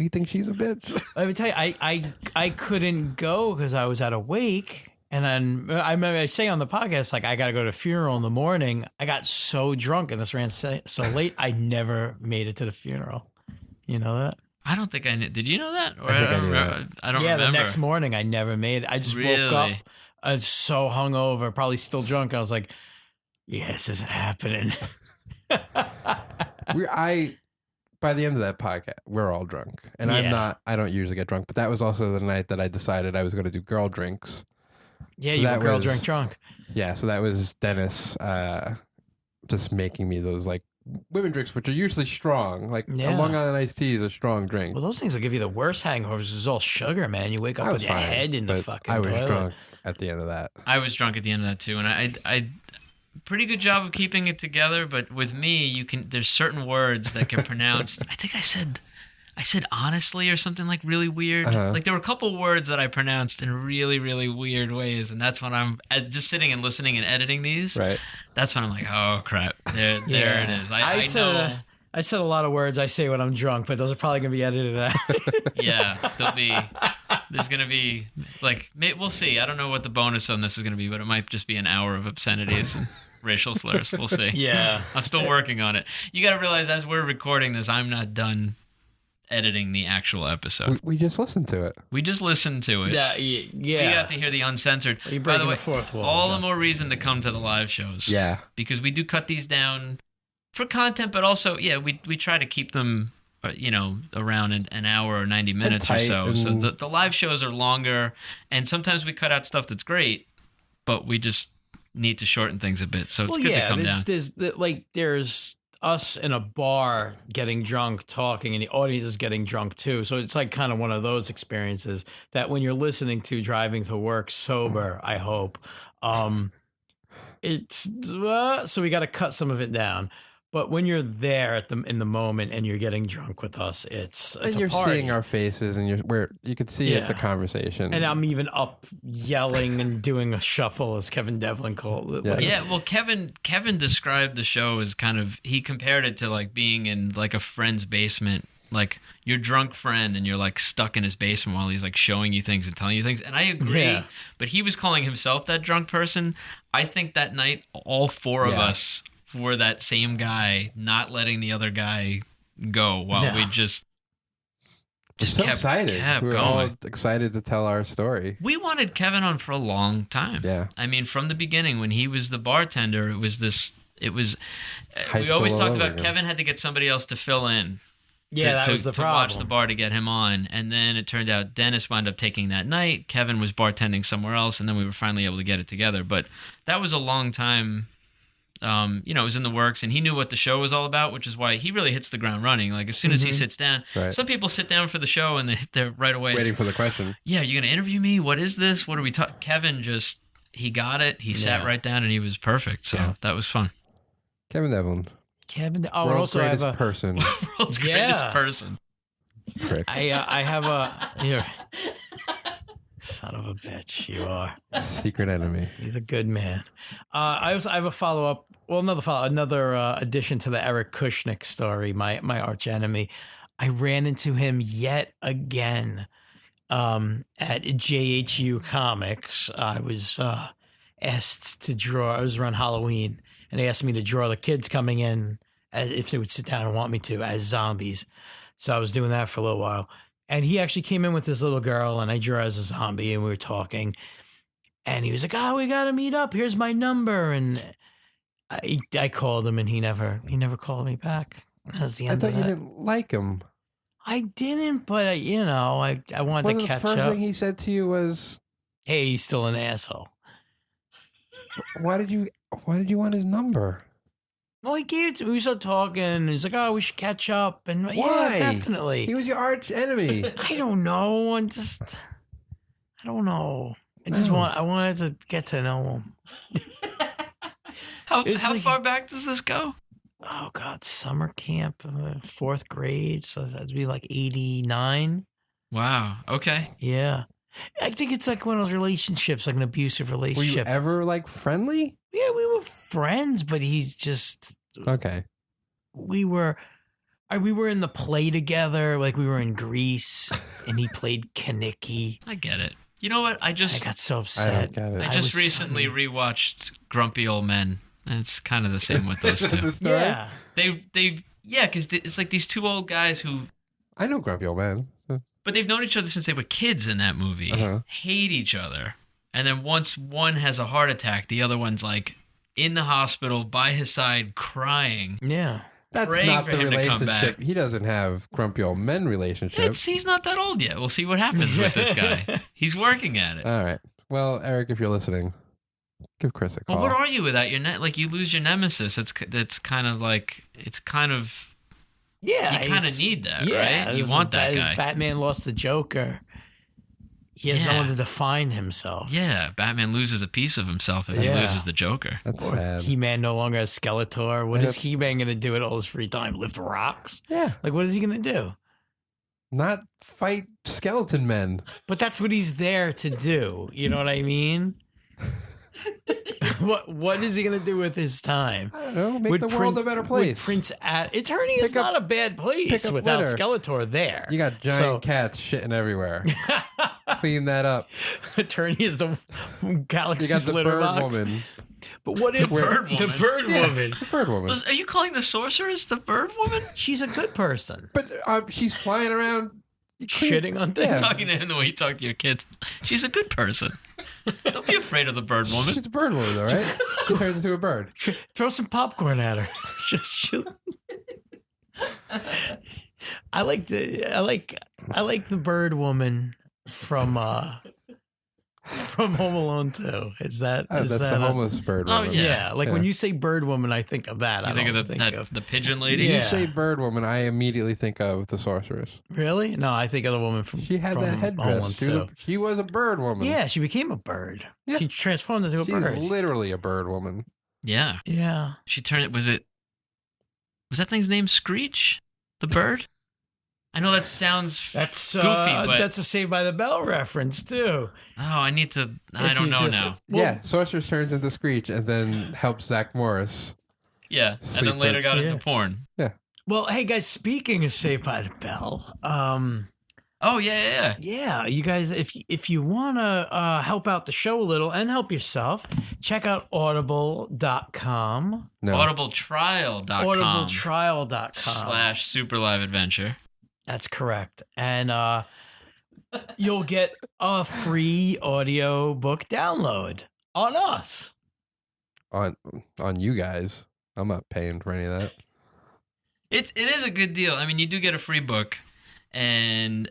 S3: think she's a bitch.
S1: Let me tell you, I couldn't go because I was at a wake. And then I remember I say on the podcast, like, I got to go to a funeral in the morning. I got so drunk and this ran so late, I never made it to the funeral. You know that?
S4: I don't think I knew. Did you know that? Or
S3: I think I knew
S4: remember-
S3: that.
S4: I don't
S1: Yeah,
S4: remember.
S1: the next morning, I never made it. I just woke
S4: Really?
S1: up. I was so hungover, probably still drunk. I was like, yeah, this isn't happening.
S3: By the end of that podcast, we're all drunk, and
S1: Yeah.
S3: I don't usually get drunk, but that was also the night that I decided I was going to do girl drinks.
S1: Yeah,
S3: So
S1: you were
S3: that
S1: girl
S3: was-
S1: drunk.
S3: Yeah, so that was Dennis just making me those like women drinks, which are usually strong. Like
S1: Yeah.
S3: a Long Island iced tea is a strong drink.
S1: Well, those things will give you the worst hangovers. It's all sugar, man. You wake up
S3: I
S1: with
S3: was
S1: your
S3: fine,
S1: head in the
S3: but
S1: fucking
S3: I was
S1: toilet.
S3: drunk at the end of that.
S4: I was drunk at the end of that too, and I pretty good job of keeping it together. But with me, there's certain words that get pronounced. I think I said honestly or something like really weird.
S3: Uh-huh.
S4: Like there were a couple words that I pronounced in really, really weird ways, and that's when I'm just sitting and listening and editing these.
S3: Right.
S4: That's when I'm like, oh crap, there it is. I know.
S1: I said a lot of words I say when I'm drunk, but those are probably gonna be edited out.
S4: Yeah, there's gonna be like we'll see. I don't know what the bonus on this is gonna be, but it might just be an hour of obscenities and racial slurs. We'll see.
S1: Yeah.
S4: I'm still working on it. You got to realize as we're recording this, I'm not done editing the actual episode.
S3: We just listened to it.
S4: We just listened to it.
S1: Yeah.
S4: We
S1: Yeah.
S4: got to hear the uncensored.
S1: Are you
S4: By the
S1: breaking
S4: way,
S1: the fourth wall?
S4: all the
S1: John?
S4: more reason to come to the live shows.
S3: Yeah.
S4: Because we do cut these down for content, but also, yeah, we try to keep them, around an hour or 90 minutes or
S3: tight
S4: so. So
S3: and-
S4: the live shows are longer, and sometimes we cut out stuff that's great, but we just need to shorten things a bit. So it's good to come down.
S1: There's us in a bar getting drunk talking and the audience is getting drunk too. So it's like kind of one of those experiences that when you're listening to driving to work sober, I hope, it's so we got to cut some of it down. But when you're there in the moment and you're getting drunk with us, it's
S3: And
S1: a
S3: you're
S1: party.
S3: seeing our faces, and you can see it's a
S1: Yeah.
S3: conversation.
S1: And I'm even up yelling and doing a shuffle, as Kevin Devlin called it.
S3: Yeah.
S1: Like,
S4: Yeah, well, Kevin described the show as he compared it to like being in like a friend's basement, like your drunk friend, and you're like stuck in his basement while he's like showing you things and telling you things. And I agree,
S1: Yeah.
S4: but he was calling himself that drunk person. I think that night, all four of
S3: Yeah.
S4: us for that same guy not letting the other guy go while we just
S3: so excited.
S4: kept
S3: We were
S4: going.
S3: all excited to tell our story.
S4: We wanted Kevin on for a long time.
S3: Yeah.
S4: I mean, from the beginning, when he was the bartender, it was
S3: High
S4: we
S3: school
S4: always
S3: all
S4: talked
S3: over
S4: about
S3: again.
S4: Kevin had to get somebody else to fill in.
S1: Yeah, that was the
S4: to watch the
S1: problem.
S4: bar to get him on. And then it turned out Dennis wound up taking that night. Kevin was bartending somewhere else, and then we were finally able to get it together. But that was a long time. It was in the works, and he knew what the show was all about, which is why he really hits the ground running. Like, as soon as he sits down,
S3: Right.
S4: some people sit down for the show, and they're right away.
S3: Waiting for the question.
S4: Yeah, you're going to interview me? What is this? What are we talking? Kevin he got it. He sat right down, and he was perfect. So that was fun.
S3: Kevin Devlin.
S1: Kevin. Oh, and
S3: World's
S1: also I have
S3: greatest person.
S4: World's
S1: Yeah.
S4: greatest person.
S3: Prick.
S1: I have a here. Son of a bitch, you are.
S3: Secret enemy.
S1: He's a good man. I have a follow up. Well, another addition to the Eric Kushnick story. My arch enemy. I ran into him yet again at JHU Comics. I was asked to draw. I was around Halloween, and they asked me to draw the kids coming in if they would sit down and want me to as zombies. So I was doing that for a little while. And he actually came in with this little girl, and I drew her as a zombie, and we were talking. And he was like, "Oh, we got to meet up. Here's my number." And I called him, and he never called me back. That was the
S3: I
S1: end
S3: thought
S1: of
S3: you
S1: that.
S3: didn't like him.
S1: I didn't, but I wanted
S3: Well,
S1: to
S3: the
S1: catch
S3: first
S1: up.
S3: thing he said to you was,
S1: Hey, he's still an asshole.
S3: why did you want his number?
S1: Well, he gave it to me. We started talking, and he's like, "Oh, we should catch up." And
S3: Why?
S1: yeah, definitely.
S3: He was your arch enemy.
S1: I don't know. I don't know. I wanted to get to know him.
S4: How
S1: It's like-
S4: far back does this go?
S1: Oh God, summer camp, 4th grade. So that'd be like 89.
S4: Wow. Okay.
S1: Yeah. I think it's like one of those relationships, like an abusive
S3: Were you
S1: relationship.
S3: ever like friendly?
S1: Yeah, we were friends, but he's just,
S3: Okay.
S1: we were in the play together. Like we were in Greece and he played Kaniki.
S4: I get it. You know what? I
S1: I got so
S3: I
S1: upset.
S3: don't get it.
S4: I just
S1: was
S4: recently
S1: funny.
S4: rewatched Grumpy Old Men. And it's kind of the same with those two.
S3: The story?
S1: Yeah.
S4: Because it's like these two old guys who,
S3: I know Grumpy Old Man.
S4: but they've known each other since they were kids in that movie.
S3: Uh-huh.
S4: Hate each other, and then once one has a heart attack, the other one's like in the hospital by his side crying.
S1: Yeah.
S3: That's
S4: Praying
S3: not
S4: for
S3: the
S4: him to come
S3: relationship.
S4: back.
S3: He doesn't have Grumpy Old Men relationship.
S4: He's not that old yet. We'll see what happens with this guy. He's working at it.
S3: All right. Well, Eric, if you're listening, give Chris a call.
S4: Well, what are you without your like? You lose your nemesis. It's kind of like
S1: Yeah.
S4: you kind of
S1: he's-
S4: need that,
S1: yeah,
S4: right? You
S1: it's
S4: want
S1: the-
S4: that guy.
S1: Batman lost the Joker. He has no
S4: Yeah.
S1: one to define himself.
S4: Yeah, Batman loses a piece of himself if he
S1: Yeah.
S4: loses the Joker.
S3: That's
S1: Or
S3: sad.
S1: He-Man no longer has Skeletor. What
S3: Yeah.
S1: is He-Man going to do at all his free time? Lift rocks?
S3: Yeah.
S1: Like, what is he going to do?
S3: Not fight skeleton men.
S1: But that's what he's there to do. You know what I mean? What is he going to do with his time?
S3: I don't know. Make
S1: Would
S3: the world a better place.
S1: Prince Eternia is
S3: Pick up-
S1: not a bad place
S3: pick up
S1: without
S3: litter.
S1: Skeletor there.
S3: You got giant
S1: So-
S3: cats shitting everywhere. Clean that up.
S1: Eternia is the
S3: You got
S1: galaxy's
S3: the
S1: litter
S3: bird
S1: box.
S3: woman.
S1: But what if
S4: bird
S1: the
S4: woman.
S1: bird
S3: Yeah,
S1: woman?
S3: the bird woman.
S4: Are you calling the sorceress the bird woman?
S1: She's a good person.
S3: But she's flying around
S1: Shitting on things.
S3: Yeah.
S4: Talking to him the way you talk to your kids. She's a good person. Don't be afraid of the bird woman.
S3: She's a bird woman, though, right? She turns into a bird.
S1: Throw some popcorn at her. I like the bird woman from Home Alone 2. Is that
S3: Oh,
S1: is
S3: that's
S1: that
S3: the
S1: a-
S3: homeless bird
S4: Oh,
S3: woman.
S1: Yeah, like when
S3: Yeah.
S1: you say bird woman, I think of that.
S4: You
S1: I
S4: think
S1: don't
S4: of
S1: think
S4: the,
S1: of
S4: the pigeon lady?
S1: Yeah.
S3: You say bird woman, I immediately think of the sorceress.
S1: really? No, I think of the woman from
S3: She had
S1: from
S3: that
S1: Home
S3: headdress.
S1: Alone 2.
S3: She was a bird woman.
S1: Yeah, she became a bird.
S3: Yeah.
S1: She transformed into a
S3: She's
S1: bird.
S3: literally a bird woman.
S4: Yeah.
S1: Yeah.
S4: She turned. Was that thing's name Screech? The bird? I know that sounds.
S1: That's
S4: Goofy, but-
S1: that's a Saved by the Bell reference too.
S4: Oh, I need to. I
S1: If
S4: don't
S1: you
S4: know
S1: just-
S4: now.
S1: Well-
S3: Yeah, sorceress turns into Screech and then helps Zach Morris.
S4: Yeah, and
S3: Sleep
S4: then later got
S1: yeah.
S4: into porn.
S1: Well, hey guys, speaking of Saved by the Bell,
S4: Oh, Oh, yeah.
S1: Yeah, you guys, if you want to help out the show a little and help yourself, check out audible.com.
S3: No.
S4: Audibletrial.com.
S1: Audibletrial.com.
S4: /Super Live Adventure.
S1: That's correct. And you'll get a free audio book download on us.
S3: On you guys. I'm not paying for any of that.
S4: It is a good deal. I mean, you do get a free book, and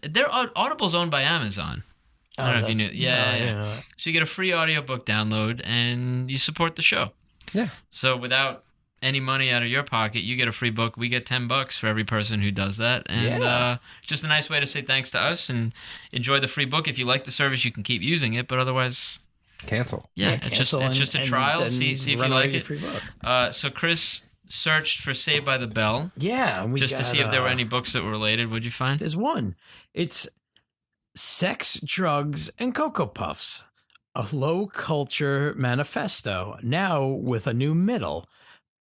S4: Audible's owned by Amazon. I don't know if you knew. Yeah. So you get a free audiobook download, and you support the show.
S3: Yeah.
S4: So without any money out of your pocket, you get a free book. We get $10 for every person who does that, and just a nice way to say thanks to us and enjoy the free book. If you like the service, you can keep using it, but otherwise,
S3: cancel.
S4: Yeah, it's just a trial. See if you like it. Free book. So Chris searched for Saved by the Bell.
S1: Yeah,
S4: just to see if there were any books that were related. What'd you find?
S1: There's one. It's Sex, Drugs, and Cocoa Puffs, a low culture manifesto, now with a new middle,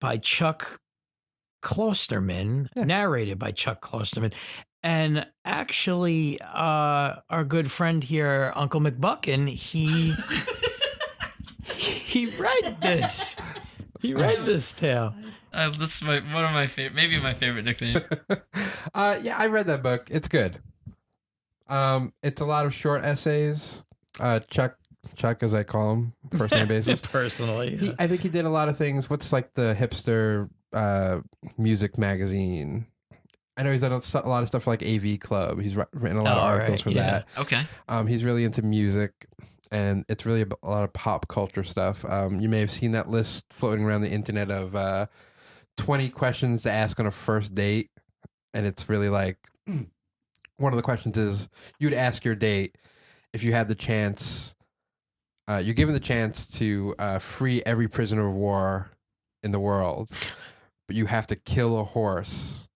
S1: by Chuck Klosterman, narrated by Chuck Klosterman. And actually, our good friend here, Uncle McGuckin, he read this. He read this tale.
S4: That's one of my favorite, maybe my favorite nickname.
S3: Yeah, I read that book. It's good. It's a lot of short essays. Chuck, as I call him, first name basis.
S1: Personally,
S3: I think he did a lot of things. What's like the hipster music magazine? I know he's done a lot of stuff for like AV Club. He's written a lot of articles for that.
S4: Okay.
S3: He's really into music, and it's really a lot of pop culture stuff. You may have seen that list floating around the internet of 20 questions to ask on a first date, and it's really like one of the questions is you'd ask your date if you had the chance. You're given the chance to free every prisoner of war in the world, but you have to kill a horse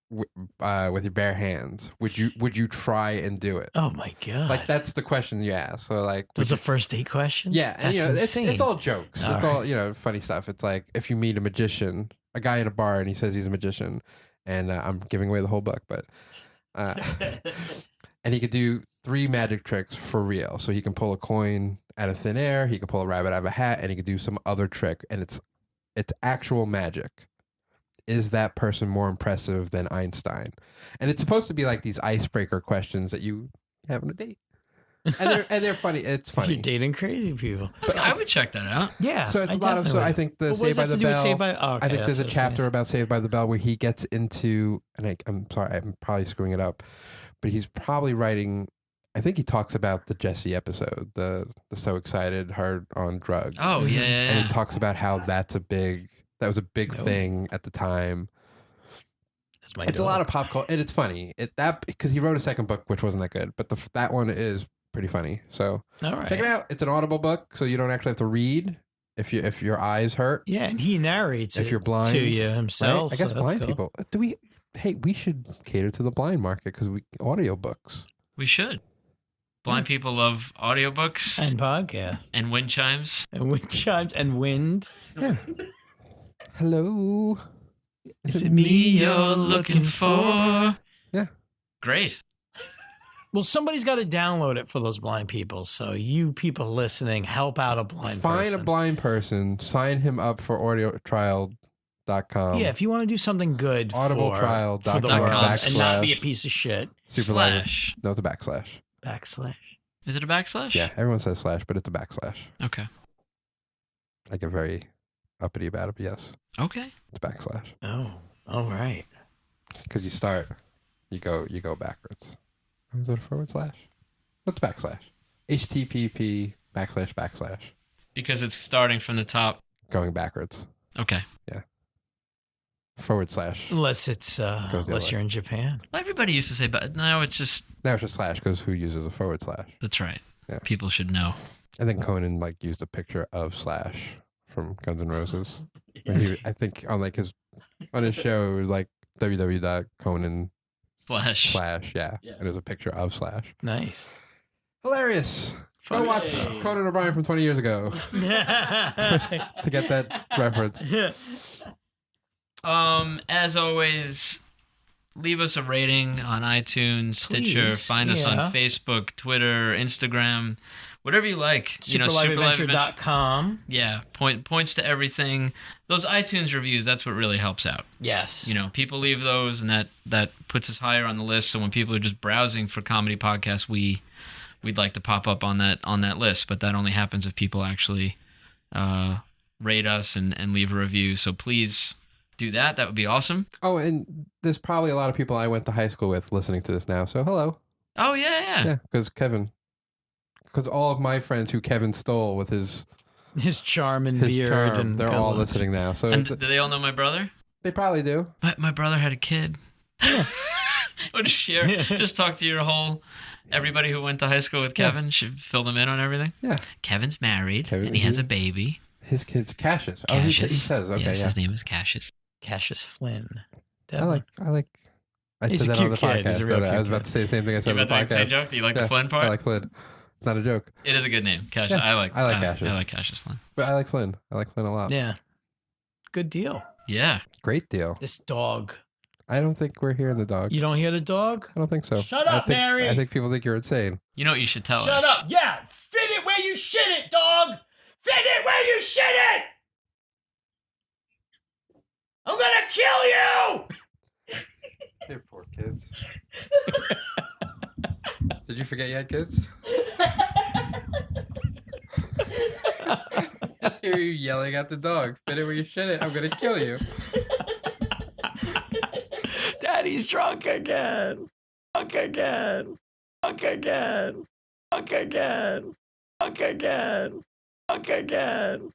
S3: with your bare hands. Would you try and do it?
S1: Oh my god!
S3: Like that's the question you ask. So like,
S1: those are first date questions.
S3: Yeah, and
S1: that's insane.
S3: It's all jokes.
S1: All
S3: it's all funny stuff. It's like if you meet a magician, a guy in a bar, and he says he's a magician, and I'm giving away the whole book, but and he could do 3 magic tricks for real. So he can pull a coin out of thin air, he could pull a rabbit out of a hat, and he could do some other trick, and it's actual magic. Is that person more impressive than Einstein? And it's supposed to be like these icebreaker questions that you have on a date. And they're funny. It's funny.
S1: You're dating crazy people.
S4: I would check that out.
S1: Yeah.
S3: So it's a lot of. So I think the Saved by the Bell. I think there's a chapter about Saved by the Bell where he gets into, and I'm sorry, I'm probably screwing it up, but he's probably writing. I think he talks about the Jesse episode, the So Excited, Hard on Drugs.
S4: Oh yeah.
S3: And he talks about how that was a big thing at the time. It's a lot of pop culture, and it's funny. Because he wrote a second book which wasn't that good, but that one is pretty funny. So check it out. It's an Audible book, so you don't actually have to read if your eyes hurt.
S1: Yeah, and he narrates
S3: if you're blind
S1: to you himself.
S3: Right? I guess blind people. We should cater to the blind market because audiobooks.
S4: We should. Blind people love audiobooks
S1: and podcasts
S4: and wind chimes
S1: and wind.
S3: Yeah. Hello.
S4: Is it me you're looking for?
S3: Yeah.
S4: Great.
S1: Well, somebody's got to download it for those blind people. So you people listening, help out a blind person.
S3: Find a blind person, sign him up for audiotrial.com.
S1: Yeah, if you want to do something good
S3: audibletrial.com
S1: for the world and not be a piece of shit.
S4: Slash.
S3: No, it's a backslash.
S1: Backslash.
S4: Is it a backslash?
S3: Yeah, everyone says slash, but it's a backslash.
S4: Okay.
S3: I get very uppity about it, but yes.
S4: Okay.
S3: It's a backslash.
S1: Oh, all right.
S3: Because you go backwards. Is it a forward slash? What's backslash? HTTP //
S4: Because it's starting from the top.
S3: Going backwards.
S4: Okay.
S3: Yeah. /
S1: Unless you're in Japan.
S4: Well, everybody used to say, but now it's just
S3: slash because who uses a /?
S4: That's right.
S3: Yeah.
S4: People should know.
S3: And then Conan used a picture of Slash from Guns N' Roses. I think on his show it was www.conan
S4: /
S3: yeah. And there's a picture of Slash.
S1: Nice.
S3: Hilarious. Go watch Conan O'Brien from 20 years ago to get that reference.
S4: As always, leave us a rating on iTunes, Stitcher.
S1: Please,
S4: Find us
S1: yeah.
S4: on Facebook, Twitter, Instagram, whatever you like.
S1: SuperLiveAdventure.com.
S4: Yeah, points to everything. Those iTunes reviews, that's what really helps out.
S1: Yes.
S4: People leave those, and that puts us higher on the list. So when people are just browsing for comedy podcasts, we'd like to pop up on that list. But that only happens if people actually rate us and leave a review. So please do that. That would be awesome.
S7: Oh, and there's probably a lot of people I went to high school with listening to this now. So hello.
S4: Oh yeah.
S7: Yeah, because all of my friends who Kevin stole with his
S1: charm and
S7: his
S1: beard
S7: charm,
S1: and
S7: they're
S1: good
S7: all
S1: looks.
S7: listening now. So
S4: And do they all know my brother?
S7: they probably do.
S4: My brother had a kid. Would share. Just talk to your whole everybody who went to high school with Kevin. Should fill them in on everything.
S7: Yeah.
S4: Kevin's married and he has a baby.
S7: His kid's Cassius. Oh, he says okay.
S4: Yes,
S7: Yeah.
S4: his name is Cassius.
S1: Cassius Flynn.
S7: I like. I
S1: He's
S7: said
S1: a
S7: that on the
S1: cute kid.
S7: podcast.
S1: He's a real
S7: but I
S1: cute
S7: was about
S1: kid.
S7: to say the same thing I
S4: You
S7: said on
S4: got
S7: the
S4: that same
S7: podcast.
S4: joke? You like
S7: Yeah,
S4: the Flynn part?
S7: I like Flynn. It's not a joke,
S4: It is a good name, Cassius.
S7: Yeah,
S4: I like
S7: Cassius.
S4: I like Cassius Flynn.
S7: but I like Flynn. I like Flynn a lot.
S1: Yeah. Good deal.
S4: Yeah.
S7: Great deal.
S1: This dog.
S7: I don't think we're hearing the dog.
S1: You don't hear the dog?
S7: I don't think so.
S2: Shut up, Mary.
S7: I think people think you're insane.
S4: You know what you should tell her?
S2: Shut up. Yeah, fit it where you shit it, dog. Fit it where you shit it. I'm gonna kill you.
S7: You poor kids. Did you forget you had kids? Just hear you yelling at the dog. Fit it where you shit it. I'm gonna kill you.
S1: Daddy's drunk again. Drunk again. Drunk again. Drunk again. Drunk again. Drunk again.